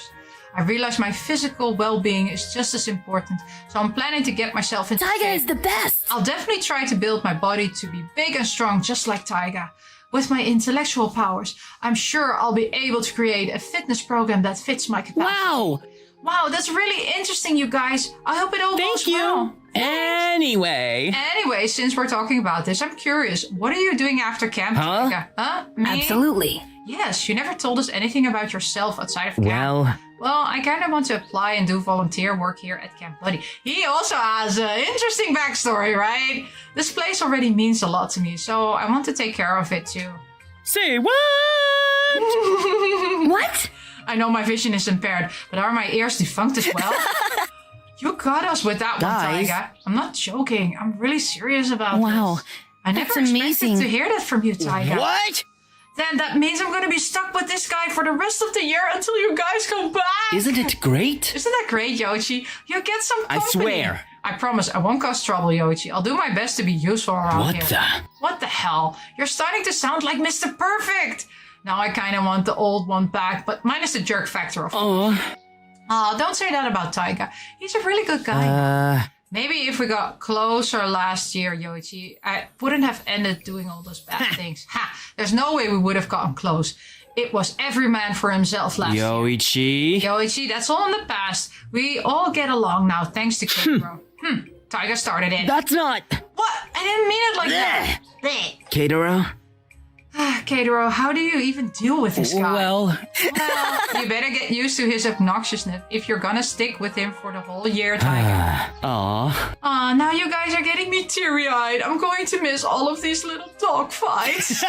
I realize my physical well-being is just as important, so I'm planning to get myself into Taiga shape. is the best. I'll definitely try to build my body to be big and strong just like Taiga. With my intellectual powers, I'm sure I'll be able to create a fitness program that fits my capacity. Wow, that's really interesting, you guys. I hope it all goes well. Anyway, Since we're talking about this, I'm curious. What are you doing after camp, Taiga? Huh? Me? Absolutely. Yes, you never told us anything about yourself outside of camp. Well, I kind of want to apply and do volunteer work here at Camp Buddy. He also has an interesting backstory, right? This place already means a lot to me, so I want to take care of it too. Say what? What? I know my vision is impaired, but are my ears defunct as well? You got us with that one, Guys. Taiga. I'm not joking. I'm really serious about Wow, this. I never that's expected amazing. to hear that from you, Taiga. what? Then that means I'm going to be stuck with this guy for the rest of the year until you guys come back. Isn't it great? Isn't that great, Yoichi? You get some company. I swear. I promise I won't cause trouble, Yoichi. I'll do my best to be useful around What here. the? What the hell? You're starting to sound like Mr. Perfect. Now I kind of want the old one back, but minus the jerk factor, of course. Oh, don't say that about Taiga. He's a really good guy. Maybe if we got closer last year, Yoichi, I wouldn't have ended doing all those bad things. There's no way we would have gotten close. It was every man for himself last year. Yoichi, that's all in the past. We all get along now, thanks to Keitaro. Taiga started it. That's not. What? I didn't mean it like that. Keitaro? Keitaro, how do you even deal with this guy? Well, You better get used to his obnoxiousness if you're gonna stick with him for the whole year, Taiga. Aw, now you guys are getting me teary-eyed. I'm going to miss all of these little dog fights.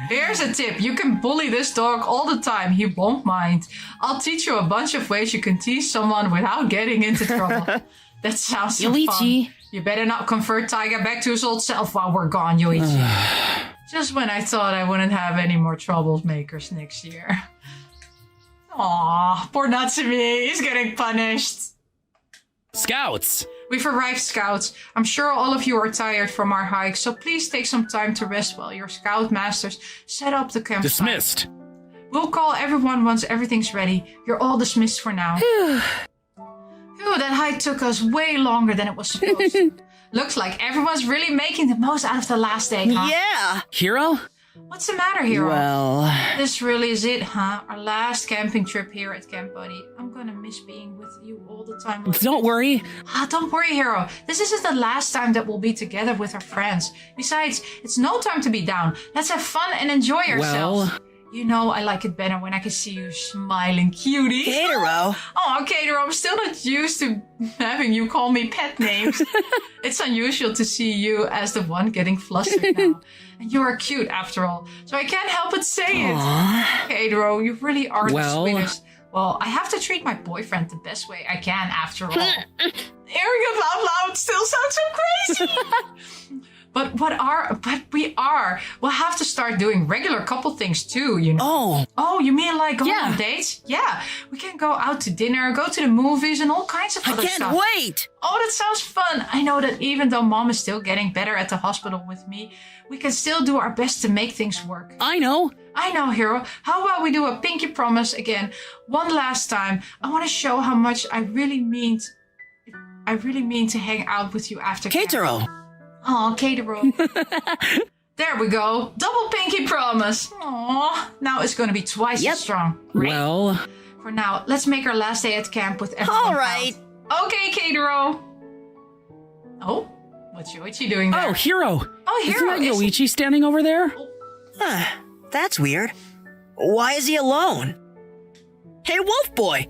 Here's a tip. You can bully this dog all the time. He won't mind. I'll teach you a bunch of ways you can tease someone without getting into trouble. That sounds so fun. Yoichi. You better not convert Taiga back to his old self while we're gone, Yoichi. Just when I thought I wouldn't have any more troublemakers next year. Aw, poor Natsumi. He's getting punished. Scouts. We've arrived, Scouts. I'm sure all of you are tired from our hike, so please take some time to rest while your Scout masters set up the campsite. Dismissed. We'll call everyone once everything's ready. You're all dismissed for now. Phew, that hike took us way longer than it was supposed to. Looks like everyone's really making the most out of the last day, huh? Yeah! Hiro? What's the matter, Hiro? Well, This really is it, huh? Our last camping trip here at Camp Buddy. I'm gonna miss being with you all the time. Don't worry. Don't worry, Hiro. This isn't the last time that we'll be together with our friends. Besides, it's no time to be down. Let's have fun and enjoy ourselves. Well, You know I like it better when I can see you smiling, cutie. Hiro! Oh, Kater, I'm still not used to having you call me pet names. It's unusual to see you as the one getting flustered now. And you are cute, after all, so I can't help but say it. Kater, you really are the sweetest. Well, I have to treat my boyfriend the best way I can, after all. Hearing it out loud still sounds so crazy. But we'll have to start doing regular couple things too, you know. Oh, you mean like going on dates? Yeah, we can go out to dinner, go to the movies, and all kinds of other stuff. I can't wait! Oh, that sounds fun. I know that even though Mom is still getting better at the hospital with me, we can still do our best to make things work. I know, Hiro. How about we do a pinky promise again, one last time? I want to show how much I really mean to hang out with you after Keitaro! Oh, Katero. There we go. Double pinky promise. Aww. Now it's going to be twice as strong. Right? well, For now, let's make our last day at camp with everyone. All right. out. Okay, Katero. Oh, what's Yoichi doing there? oh, Hiro. Oh, Isn't Hiro. that Yoichi standing over there? That's weird. Why is he alone? Hey, Wolf Boy!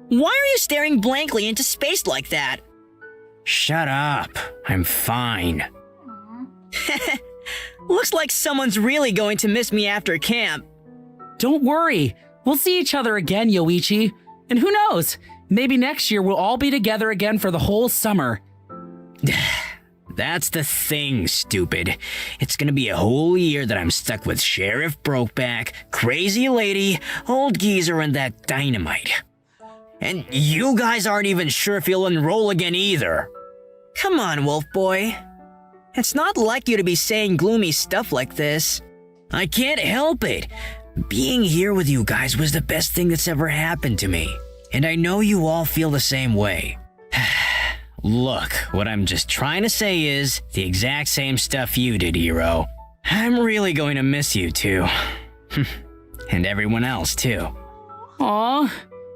Why are you staring blankly into space like that? Shut up. I'm fine. Looks like someone's really going to miss me after camp. Don't worry. We'll see each other again, Yoichi. And who knows? Maybe next year we'll all be together again for the whole summer. That's the thing, stupid. It's gonna be a whole year that I'm stuck with Sheriff Brokeback, Crazy Lady, Old Geezer, and that Dynamite. And you guys aren't even sure if you'll enroll again either. Come on, Wolf Boy. It's not like you to be saying gloomy stuff like this. I can't help it. Being here with you guys was the best thing that's ever happened to me. And I know you all feel the same way. Look, what I'm just trying to say is the exact same stuff you did, Hiro. I'm really going to miss you too. And everyone else too. Aw,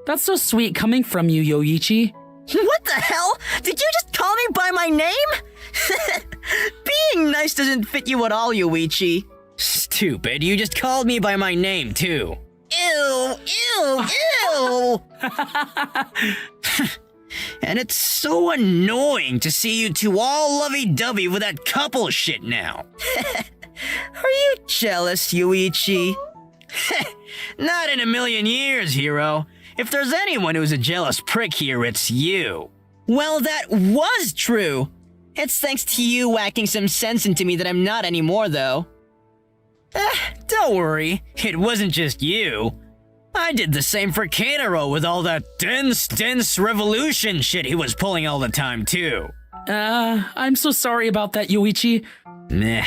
that's so sweet coming from you, Yoichi. What the hell? Did you just call me by my name? Being nice doesn't fit you at all, Yoichi. Stupid, you just called me by my name too. Ew, ew, ew! And it's so annoying to see you two all lovey-dovey with that couple shit now. Are you jealous, Yoichi? Not in a million years, Hiro. If there's anyone who's a jealous prick here, it's you. Well, that was true. It's thanks to you whacking some sense into me that I'm not anymore, though. Don't worry, it wasn't just you. I did the same for Keitaro with all that dense revolution shit he was pulling all the time, too. I'm so sorry about that, Yoichi. Nah.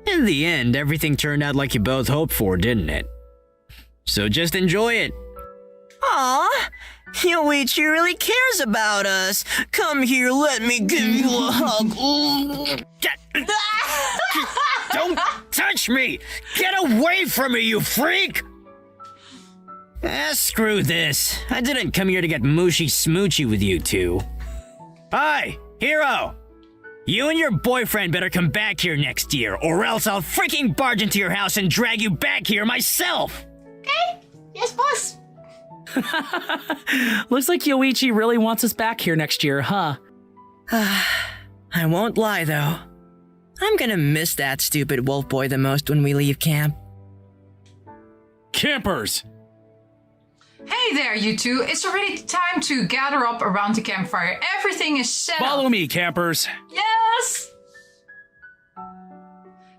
In the end, everything turned out like you both hoped for, didn't it? So just enjoy it. Aw, Yoichi really cares about us. Come here, let me give you a hug. Don't touch me! Get away from me, you freak! Screw this. I didn't come here to get mooshy-smoochy with you two. Hi, Hiro! You and your boyfriend better come back here next year, or else I'll freaking barge into your house and drag you back here myself! Okay. Yes, boss. Looks like Yoichi really wants us back here next year, huh? I won't lie, though. I'm gonna miss that stupid wolf boy the most when we leave camp. Campers! Hey there, you two. It's already time to gather up around the campfire. Everything is set Follow up. me, campers. Yes!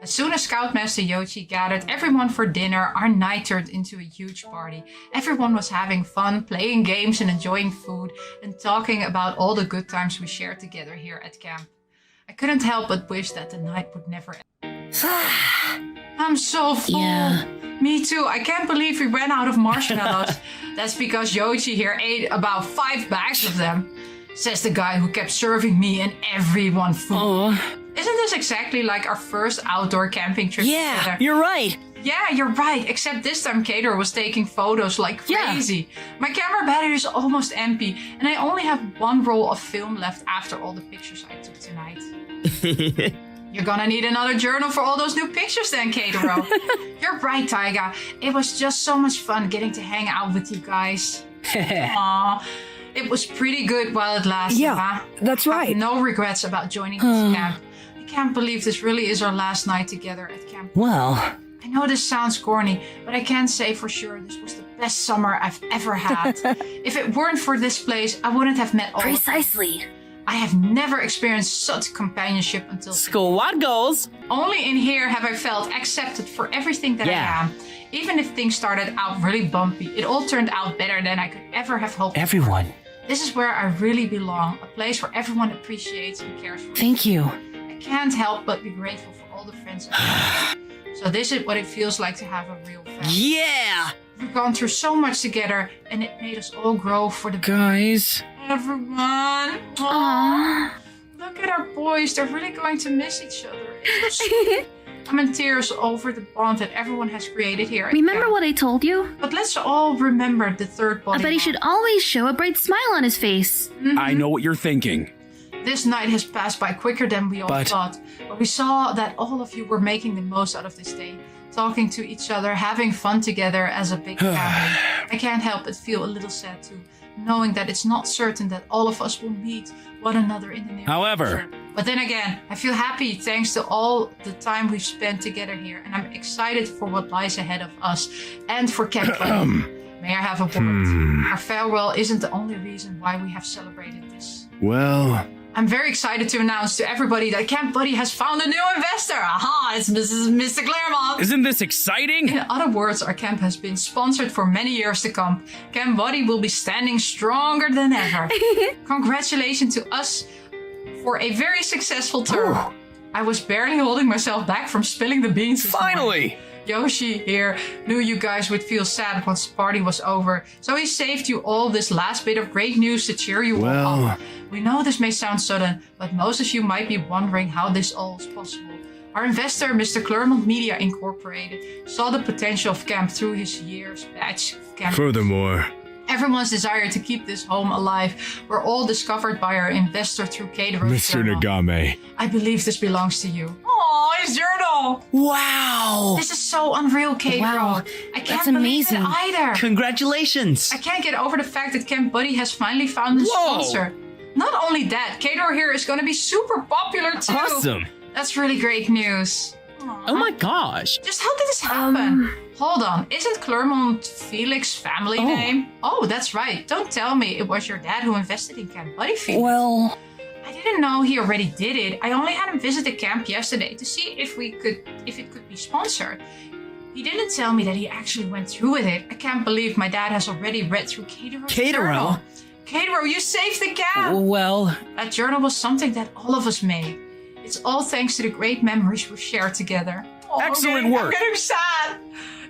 As soon as Scoutmaster Yoichi gathered everyone for dinner, our night turned into a huge party. Everyone was having fun, playing games and enjoying food, and talking about all the good times we shared together here at camp. I couldn't help but wish that the night would never end. I'm so full. Yeah. Me too. I can't believe we ran out of marshmallows. That's because Yoichi here ate about 5 bags of them. says the guy who kept serving me and everyone food. Aw. Isn't this exactly like our first outdoor camping trip Yeah, together? you're right. Yeah, you're right. Except this time Cater was taking photos like crazy. My camera battery is almost empty and I only have one roll of film left after all the pictures I took tonight. You're gonna need another journal for all those new pictures then, Catero. You're right, Taiga. It was just so much fun getting to hang out with you guys. Aww. It was pretty good while it lasted, Yeah, huh? that's I have right. no regrets about joining this camp. I can't believe this really is our last night together at camp. Well, I know this sounds corny, but I can say for sure this was the best summer I've ever had. If it weren't for this place, I wouldn't have met all of you. Precisely. I have never experienced such companionship until today. Squad goals. Only in here have I felt accepted for everything that I am. Even if things started out really bumpy, it all turned out better than I could ever have hoped. everyone. This is where I really belong, a place where everyone appreciates and cares for me. Thank you. I can't help but be grateful for all the friends I have. So this is what it feels like to have a real family. Yeah! We've gone through so much together, and it made us all grow for the Guys. Everyone. Aww. Look at our boys. They're really going to miss each other. It's so sweet. I'm in tears over the bond that everyone has created here. at Remember camp. what I told you? But let's all remember the third body. I bet he should always show a bright smile on his face. I know what you're thinking. This night has passed by quicker than we all But- thought. But we saw that all of you were making the most out of this day. Talking to each other, having fun together as a big family. I can't help but feel a little sad too, knowing that it's not certain that all of us will meet one another in the near However- future. But then again, I feel happy thanks to all the time we've spent together here, and I'm excited for what lies ahead of us and for Camp Buddy. May I have a word? Our farewell isn't the only reason why we have celebrated this. Well, I'm very excited to announce to everybody that Camp Buddy has found a new investor. Aha, it's Mr. Claremont. Isn't this exciting? In other words, our camp has been sponsored for many years to come. Camp Buddy will be standing stronger than ever. Congratulations to us for a very successful term. I was barely holding myself back from spilling the beans. this morning. finally! Yoshi here knew you guys would feel sad once the party was over, so he saved you all this last bit of great news to cheer you Well- all up. We know this may sound sudden, but most of you might be wondering how this all is possible. Our investor, Mr. Claremont Media Incorporated, saw the potential of camp through his year's batch of camp. Furthermore, Everyone's desire to keep this home alive were all discovered by our investor through Catero's Mr. journal. Nagame, I believe this belongs to you. Aw, his journal! Wow! This is so unreal, Catero. Wow, I can't that's believe amazing. it either. Congratulations! I can't get over the fact that Camp Buddy has finally found a Whoa. sponsor. Not only that, Cater here is going to be super popular too. Awesome. That's really great news. Oh my gosh. Just how did this happen? Hold on, isn't Claremont Felix's family name? Oh, that's right. Don't tell me it was your dad who invested in Camp Buddy Felix. Well, I didn't know he already did it. I only had him visit the camp yesterday to see if it could be sponsored. He didn't tell me that he actually went through with it. I can't believe my dad has already read through Catero's journal. Catero, you saved the camp! Well, That journal was something that all of us made. It's all thanks to the great memories we've shared together. Oh, Excellent I'm work. getting sad.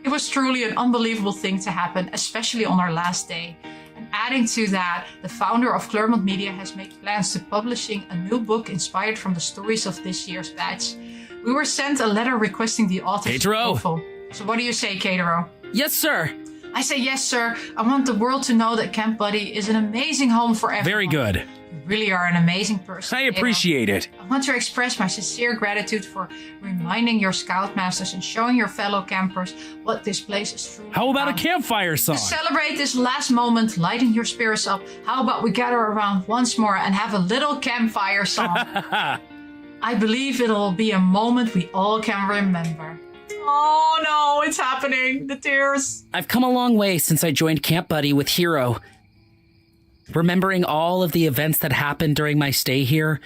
It was truly an unbelievable thing to happen, especially on our last day. And adding to that, the founder of Claremont Media has made plans to publishing a new book inspired from the stories of this year's batch. We were sent a letter requesting the author's Catero. approval. So what do you say, Catero? yes, sir. I say yes, sir. I want the world to know that Camp Buddy is an amazing home for everyone. Very good. You really are an amazing person. I Catero. appreciate it. I want to express my sincere gratitude for reminding your Scoutmasters and showing your fellow campers what this place is truly How about a about. campfire song? To celebrate this last moment, lighten your spirits up, how about we gather around once more and have a little campfire song? I believe it'll be a moment we all can remember. Oh no, it's happening. The tears. I've come a long way since I joined Camp Buddy with Hiro. Remembering all of the events that happened during my stay here,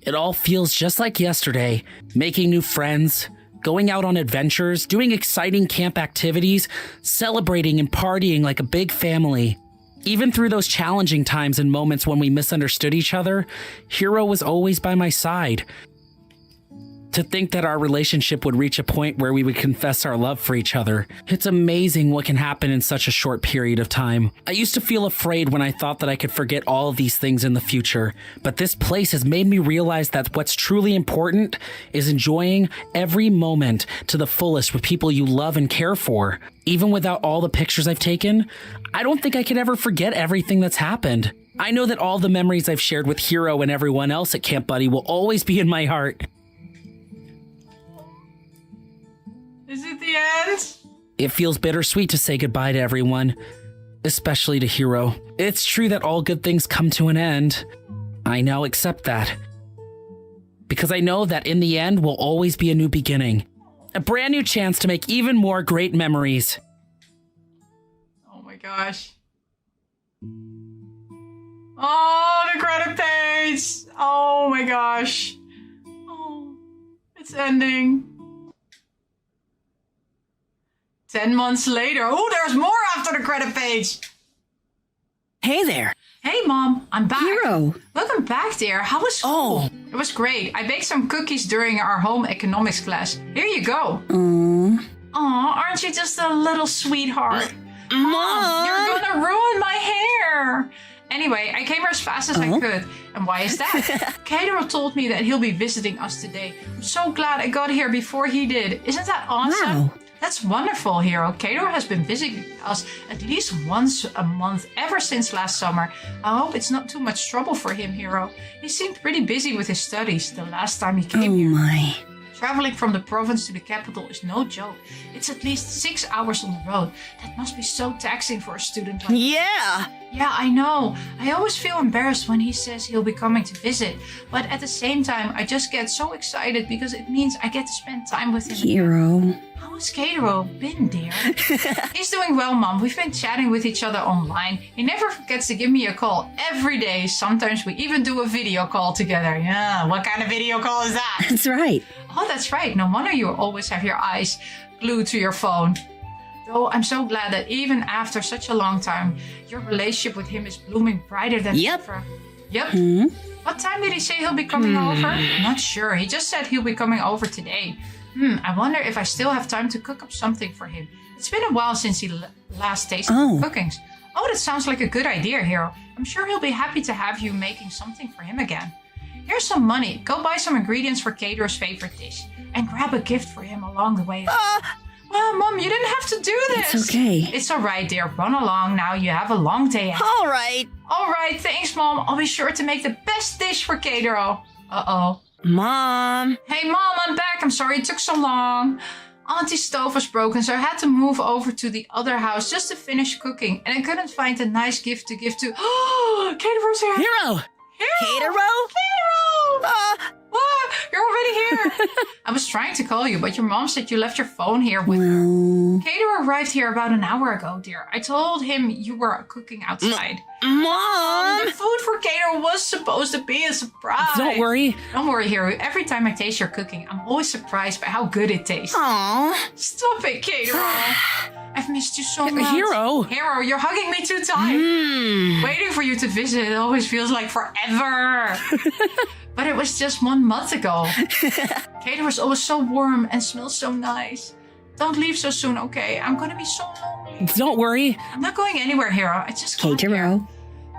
it all feels just like yesterday. Making new friends, going out on adventures, doing exciting camp activities, celebrating and partying like a big family. Even through those challenging times and moments when we misunderstood each other, Hiro was always by my side. To think that our relationship would reach a point where we would confess our love for each other. It's amazing what can happen in such a short period of time. I used to feel afraid when I thought that I could forget all of these things in the future, but this place has made me realize that what's truly important is enjoying every moment to the fullest with people you love and care for. Even without all the pictures I've taken, I don't think I could ever forget everything that's happened. I know that all the memories I've shared with Hiro and everyone else at Camp Buddy will always be in my heart. Is it the end? It feels bittersweet to say goodbye to everyone, especially to Hiro. It's true that all good things come to an end. I now accept that. Because I know that in the end will always be a new beginning. A brand new chance to make even more great memories. Oh my gosh. Oh, the credit page! Oh my gosh. Oh, it's ending. 10 months later. Oh, there's more after the credit page. Hey there. Hey, Mom. I'm back. Hiro. Welcome back, dear. How was school? Oh. It was great. I baked some cookies during our home economics class. Here you go. Aw, aren't you just a little sweetheart? Mom! You're gonna ruin my hair. Anyway, I came here as fast as I could. And why is that? Hiro told me that he'll be visiting us today. I'm so glad I got here before he did. Isn't that awesome? Wow. That's wonderful, Hiro. Hiro has been visiting us at least once a month ever since last summer. I hope it's not too much trouble for him, Hiro. He seemed pretty busy with his studies the last time he came here. My. Traveling from the province to the capital is no joke. It's at least 6 hours on the road. That must be so taxing for a student like Yeah. Yeah, I know. I always feel embarrassed when he says he'll be coming to visit. But at the same time, I just get so excited because it means I get to spend time with him. Hiro. How has Hiro been, dear? He's doing well, Mom. We've been chatting with each other online. He never forgets to give me a call every day. Sometimes we even do a video call together. Yeah, what kind of video call is that? That's right. Oh, that's right. No wonder you always have your eyes glued to your phone. Though I'm so glad that even after such a long time, your relationship with him is blooming brighter than ever. Yep. What time did he say he'll be coming over? Not sure. He just said he'll be coming over today. I wonder if I still have time to cook up something for him. It's been a while since he last tasted cookings. Oh, that sounds like a good idea, Hiro. I'm sure he'll be happy to have you making something for him again. Here's some money. Go buy some ingredients for Hiro's favorite dish. And grab a gift for him along the way. Well, Mom, you didn't have to do this. It's okay. It's all right, dear. Run along now. You have a long day ahead. All right. All right, thanks, Mom. I'll be sure to make the best dish for Hiro. Uh-oh. Mom. Hey, Mom, I'm back. I'm sorry it took so long. Auntie's stove was broken, so I had to move over to the other house just to finish cooking. And I couldn't find a nice gift to give to... Oh, Hiro's here. Hiro! Hiro! What? You're already here. I was trying to call you, but your mom said you left your phone here with her. Hiro arrived here about an hour ago, dear. I told him you were cooking outside. Mom! The food for Hiro was supposed to be a surprise. Don't worry. Don't worry, Hiro. Every time I taste your cooking, I'm always surprised by how good it tastes. Aww. Stop it, Hiro. I've missed you so much. Hiro, you're hugging me too tight. Waiting for you to visit, it always feels like forever. But it was just 1 month ago. Hiro was always so warm and smells so nice. Don't leave so soon, okay? I'm gonna be so lonely. Don't worry. I'm not going anywhere, Hiro. I just got here. Hiro.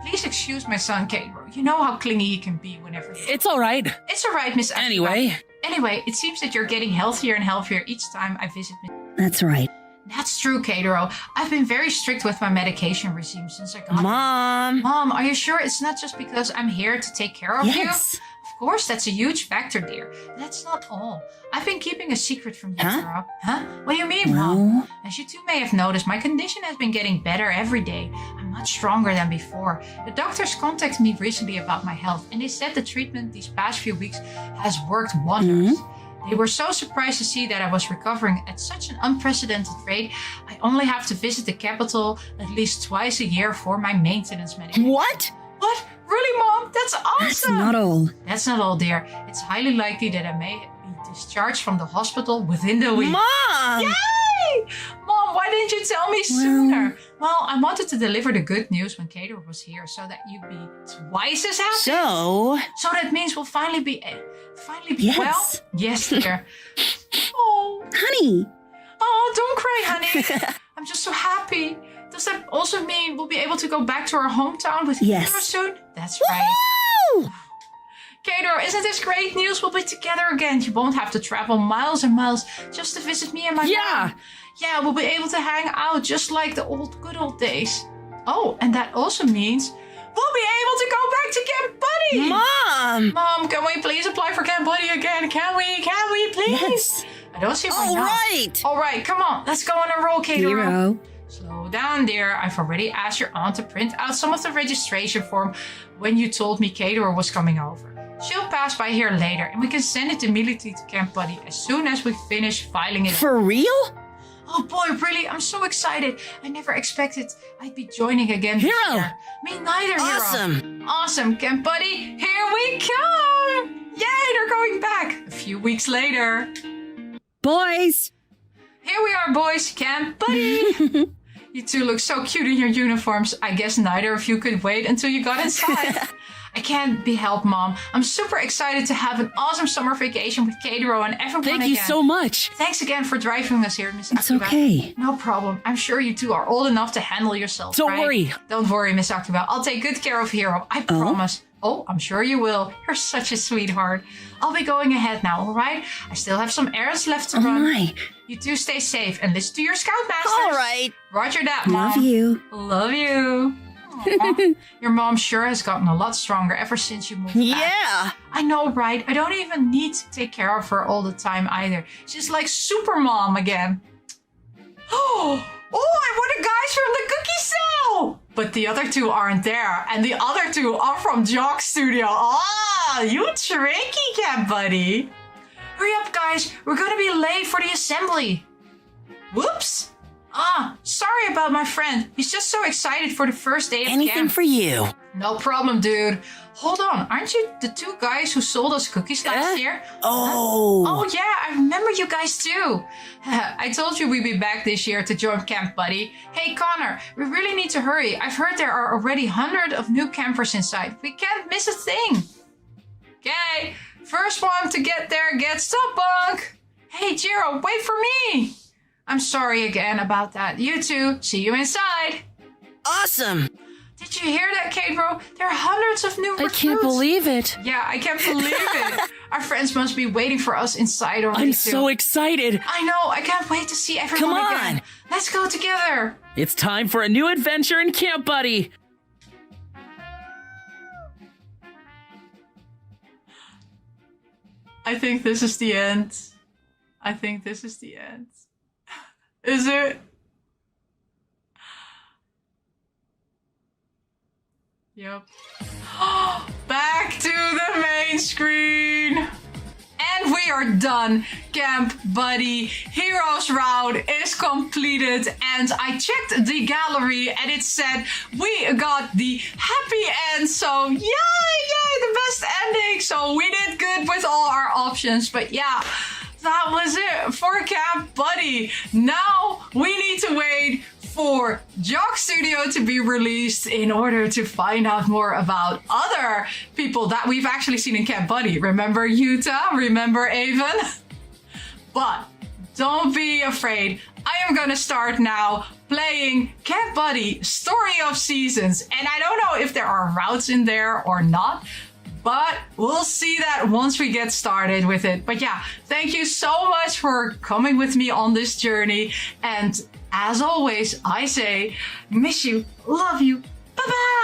Please excuse my son, Hiro. You know how clingy he can be whenever... It's all right. It's all right, Miss Anyway, it seems that you're getting healthier and healthier each time I visit Miss... That's right. That's true, Hiro. I've been very strict with my medication regime since I got here. Mom, are you sure it's not just because I'm here to take care of you? Yes. Of course, that's a huge factor, dear. That's not all. I've been keeping a secret from you, Hiro. Huh? What do you mean, Mom? As you two may have noticed, my condition has been getting better every day. I'm much stronger than before. The doctors contacted me recently about my health, and they said the treatment these past few weeks has worked wonders. They were so surprised to see that I was recovering at such an unprecedented rate. I only have to visit the capital at least twice a year for my maintenance medication. What? What? Really, Mom? That's awesome! That's not all. That's not all, dear. It's highly likely that I may be discharged from the hospital within the week. Mom! Yay! Mom, Mom, why didn't you tell me sooner? Well, I wanted to deliver the good news when Kato was here so that you'd be twice as happy. So that means we'll finally be Yes. well? Yes, dear. Oh. Honey. Oh, don't cry, honey. I'm just so happy. Does that also mean we'll be able to go back to our hometown with Yes. Hiro soon? That's right. Woo! Kato, isn't this great news? We'll be together again. You won't have to travel miles and miles just to visit me and my mom. Yeah, we'll be able to hang out just like the good old days. Oh, and that also means we'll be able to go back to Camp Buddy. Mom, can we please apply for Camp Buddy again? Can we please? Yes. I don't see why not. All right, come on. Let's go on a roll, Kato. Hiro. Slow down, dear. I've already asked your aunt to print out some of the registration form when you told me Kato was coming over. She'll pass by here later and we can send it immediately to Camp Buddy as soon as we finish filing it. For real? Oh boy, really? I'm so excited. I never expected I'd be joining again this Hiro! year. Me neither, Hiro. Awesome! Awesome, Camp Buddy. Here we come! Yay, they're going back. A few weeks later. Boys. Here we are, boys. Camp Buddy. You two look so cute in your uniforms. I guess neither of you could wait until you got inside. I can't be helped, Mom. I'm super excited to have an awesome summer vacation with Kato and everyone Thank again. you so much. Thanks again for driving us here, Miss It's Akiba. okay. No problem. I'm sure you two are old enough to handle yourselves, Don't right? worry. Don't worry, Miss Akiba. I'll take good care of Hiro. I promise. Oh, I'm sure you will. You're such a sweetheart. I'll be going ahead now, all right? I still have some errands left to Oh run. my. You two stay safe and listen to your scoutmasters. All right. Roger that, Mom. Love you. Love you. Aw. Your mom sure has gotten a lot stronger ever since you moved back. Yeah. I know, right? I don't even need to take care of her all the time either. She's like super mom again. Oh, I want the guys from the cookie cell! But the other two aren't there. And the other two are from Jock Studio. Ah, you tricky Camp Buddy. Hurry up, guys. We're gonna be late for the assembly. Whoops. Sorry about my friend. He's just so excited for the first day of Anything camp. for you. No problem, dude. Hold on. Aren't you the two guys who sold us cookies last year? Oh. Oh, yeah. I remember you guys too. I told you we'd be back this year to join Camp Buddy. Hey, Connor, we really need to hurry. I've heard there are already hundreds of new campers inside. We can't miss a thing. Okay. First one to get there gets the bunk. Hey, Jiro, wait for me. I'm sorry again about that. You two, see you inside. Awesome. Did you hear that, Kato? There are hundreds of new recruits. I can't believe it. Yeah, I can't believe it. Our friends must be waiting for us inside already. I'm too. so excited. I know. I can't wait to see everyone Come again. on. Let's go together. It's time for a new adventure in Camp Buddy. I think this is the end. I think this is the end. Is it? Yep. Back to the main screen. And we are done. Camp Buddy Heroes route is completed. And I checked the gallery and it said we got the happy end. So yay, the best ending. So we did good with all our options. But yeah, that was it for Camp Buddy. Now we need to wait for Jock Studio to be released in order to find out more about other people that we've actually seen in Camp Buddy. Remember Yuta? Remember Avon? But don't be afraid. I am gonna start now playing Camp Buddy Story of Seasons. And I don't know if there are routes in there or not, but we'll see that once we get started with it. But yeah, thank you so much for coming with me on this journey. And as always, I say, miss you, love you, bye-bye!